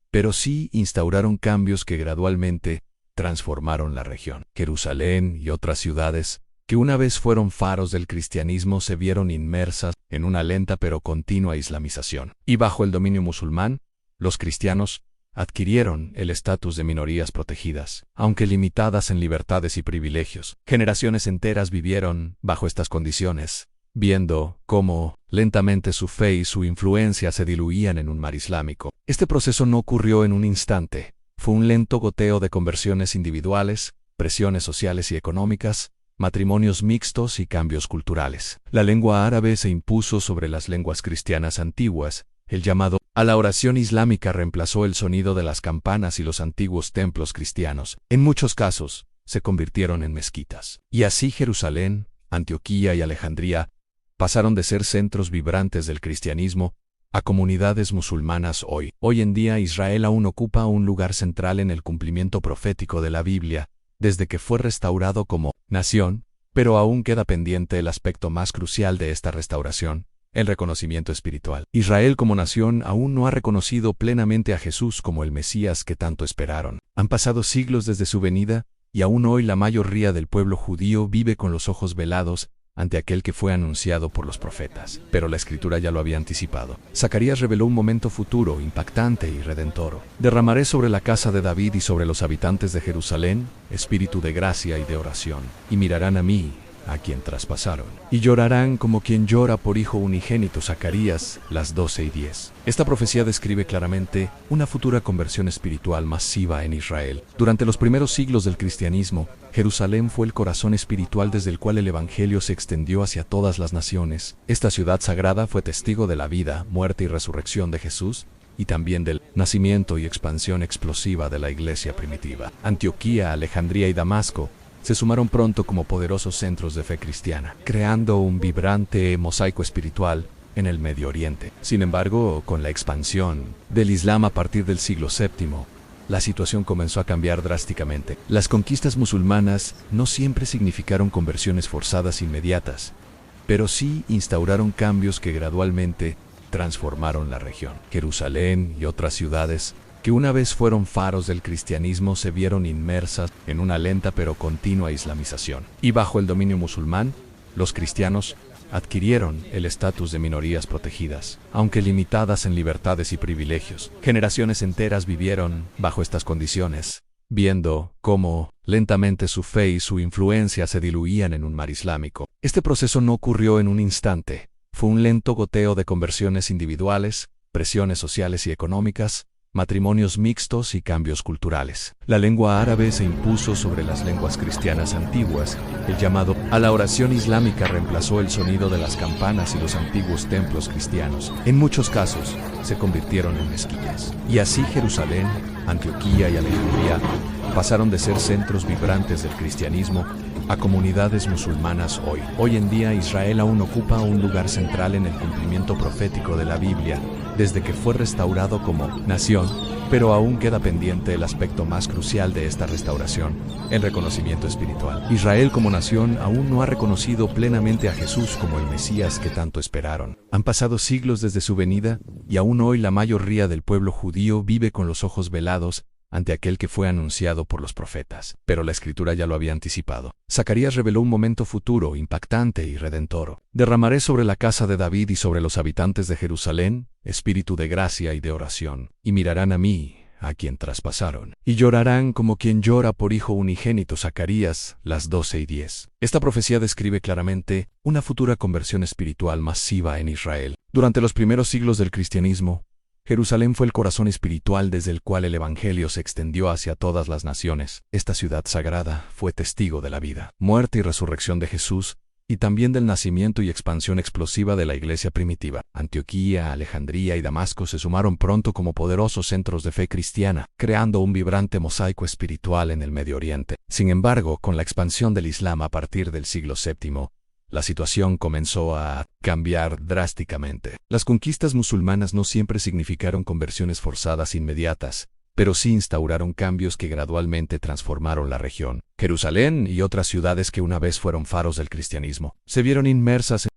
pero sí instauraron cambios que gradualmente transformaron la región. Jerusalén y otras ciudades, que una vez fueron faros del cristianismo, se vieron inmersas en una lenta pero continua islamización. Y bajo el dominio musulmán, los cristianos adquirieron el estatus de minorías protegidas, aunque limitadas en libertades y privilegios. Generaciones enteras vivieron bajo estas condiciones, viendo cómo lentamente su fe y su influencia se diluían en un mar islámico. Este proceso no ocurrió en un instante. Fue un lento goteo de conversiones individuales, presiones sociales y económicas, matrimonios mixtos y cambios culturales. La lengua árabe se impuso sobre las lenguas cristianas antiguas. El llamado a la oración islámica reemplazó el sonido de las campanas y los antiguos templos cristianos. En muchos casos, se convirtieron en mezquitas. Y así Jerusalén, Antioquía y Alejandría pasaron de ser centros vibrantes del cristianismo a comunidades musulmanas hoy. Hoy en día Israel aún ocupa un lugar central en el cumplimiento profético de la Biblia, desde que fue restaurado como nación, pero aún queda pendiente el aspecto más crucial de esta restauración: el reconocimiento espiritual. Israel como nación aún no ha reconocido plenamente a Jesús como el Mesías que tanto esperaron. Han pasado siglos desde su venida, y aún hoy la mayoría del pueblo judío vive con los ojos velados ante aquel que fue anunciado por los profetas. Pero la Escritura ya lo había anticipado. Zacarías reveló un momento futuro, impactante y redentor. Derramaré sobre la casa de David y sobre los habitantes de Jerusalén espíritu de gracia y de oración, y mirarán a mí, a quien traspasaron, y llorarán como quien llora por hijo unigénito. Zacarías, las 12:10. Esta profecía describe claramente una futura conversión espiritual masiva en Israel. Durante los primeros siglos del cristianismo, Jerusalén fue el corazón espiritual desde el cual el Evangelio se extendió hacia todas las naciones. Esta ciudad sagrada fue testigo de la vida, muerte y resurrección de Jesús, y también del nacimiento y expansión explosiva de la iglesia primitiva. Antioquía, Alejandría y Damasco se sumaron pronto como poderosos centros de fe cristiana, creando un vibrante mosaico espiritual en el Medio Oriente. Sin embargo, con la expansión del Islam a partir del siglo VII, la situación comenzó a cambiar drásticamente. Las conquistas musulmanas no siempre significaron conversiones forzadas inmediatas, pero sí instauraron cambios que gradualmente transformaron la región. Jerusalén y otras ciudades, que una vez fueron faros del cristianismo, se vieron inmersas en una lenta pero continua islamización. Y bajo el dominio musulmán, los cristianos adquirieron el estatus de minorías protegidas, aunque limitadas en libertades y privilegios. Generaciones enteras vivieron bajo estas condiciones, viendo cómo lentamente su fe y su influencia se diluían en un mar islámico. Este proceso no ocurrió en un instante. Fue un lento goteo de conversiones individuales, presiones sociales y económicas, matrimonios mixtos y cambios culturales. La lengua árabe se impuso sobre las lenguas cristianas antiguas. El llamado a la oración islámica reemplazó el sonido de las campanas y los antiguos templos cristianos. En muchos casos, se convirtieron en mezquitas. Y así Jerusalén, Antioquía y Alejandría pasaron de ser centros vibrantes del cristianismo a comunidades musulmanas hoy. Hoy en día Israel aún ocupa un lugar central en el cumplimiento profético de la Biblia, desde que fue restaurado como nación, pero aún queda pendiente el aspecto más crucial de esta restauración: el reconocimiento espiritual. Israel como nación aún no ha reconocido plenamente a Jesús como el Mesías que tanto esperaron. Han pasado siglos desde su venida, y aún hoy la mayoría del pueblo judío vive con los ojos velados ante aquel que fue anunciado por los profetas. Pero la Escritura ya lo había anticipado. Zacarías reveló un momento futuro, impactante y redentor. Derramaré sobre la casa de David y sobre los habitantes de Jerusalén espíritu de gracia y de oración, y mirarán a mí, a quien traspasaron, y llorarán como quien llora por hijo unigénito. Zacarías, las 12:10. Esta profecía describe claramente una futura conversión espiritual masiva en Israel. Durante los primeros siglos del cristianismo, Jerusalén fue el corazón espiritual desde el cual el Evangelio se extendió hacia todas las naciones. Esta ciudad sagrada fue testigo de la vida, muerte y resurrección de Jesús, y también del nacimiento y expansión explosiva de la iglesia primitiva. Antioquía, Alejandría y Damasco se sumaron pronto como poderosos centros de fe cristiana, creando un vibrante mosaico espiritual en el Medio Oriente. Sin embargo, con la expansión del Islam a partir del siglo VII, la situación comenzó a cambiar drásticamente. Las conquistas musulmanas no siempre significaron conversiones forzadas inmediatas, pero sí instauraron cambios que gradualmente transformaron la región. Jerusalén y otras ciudades que una vez fueron faros del cristianismo se vieron inmersas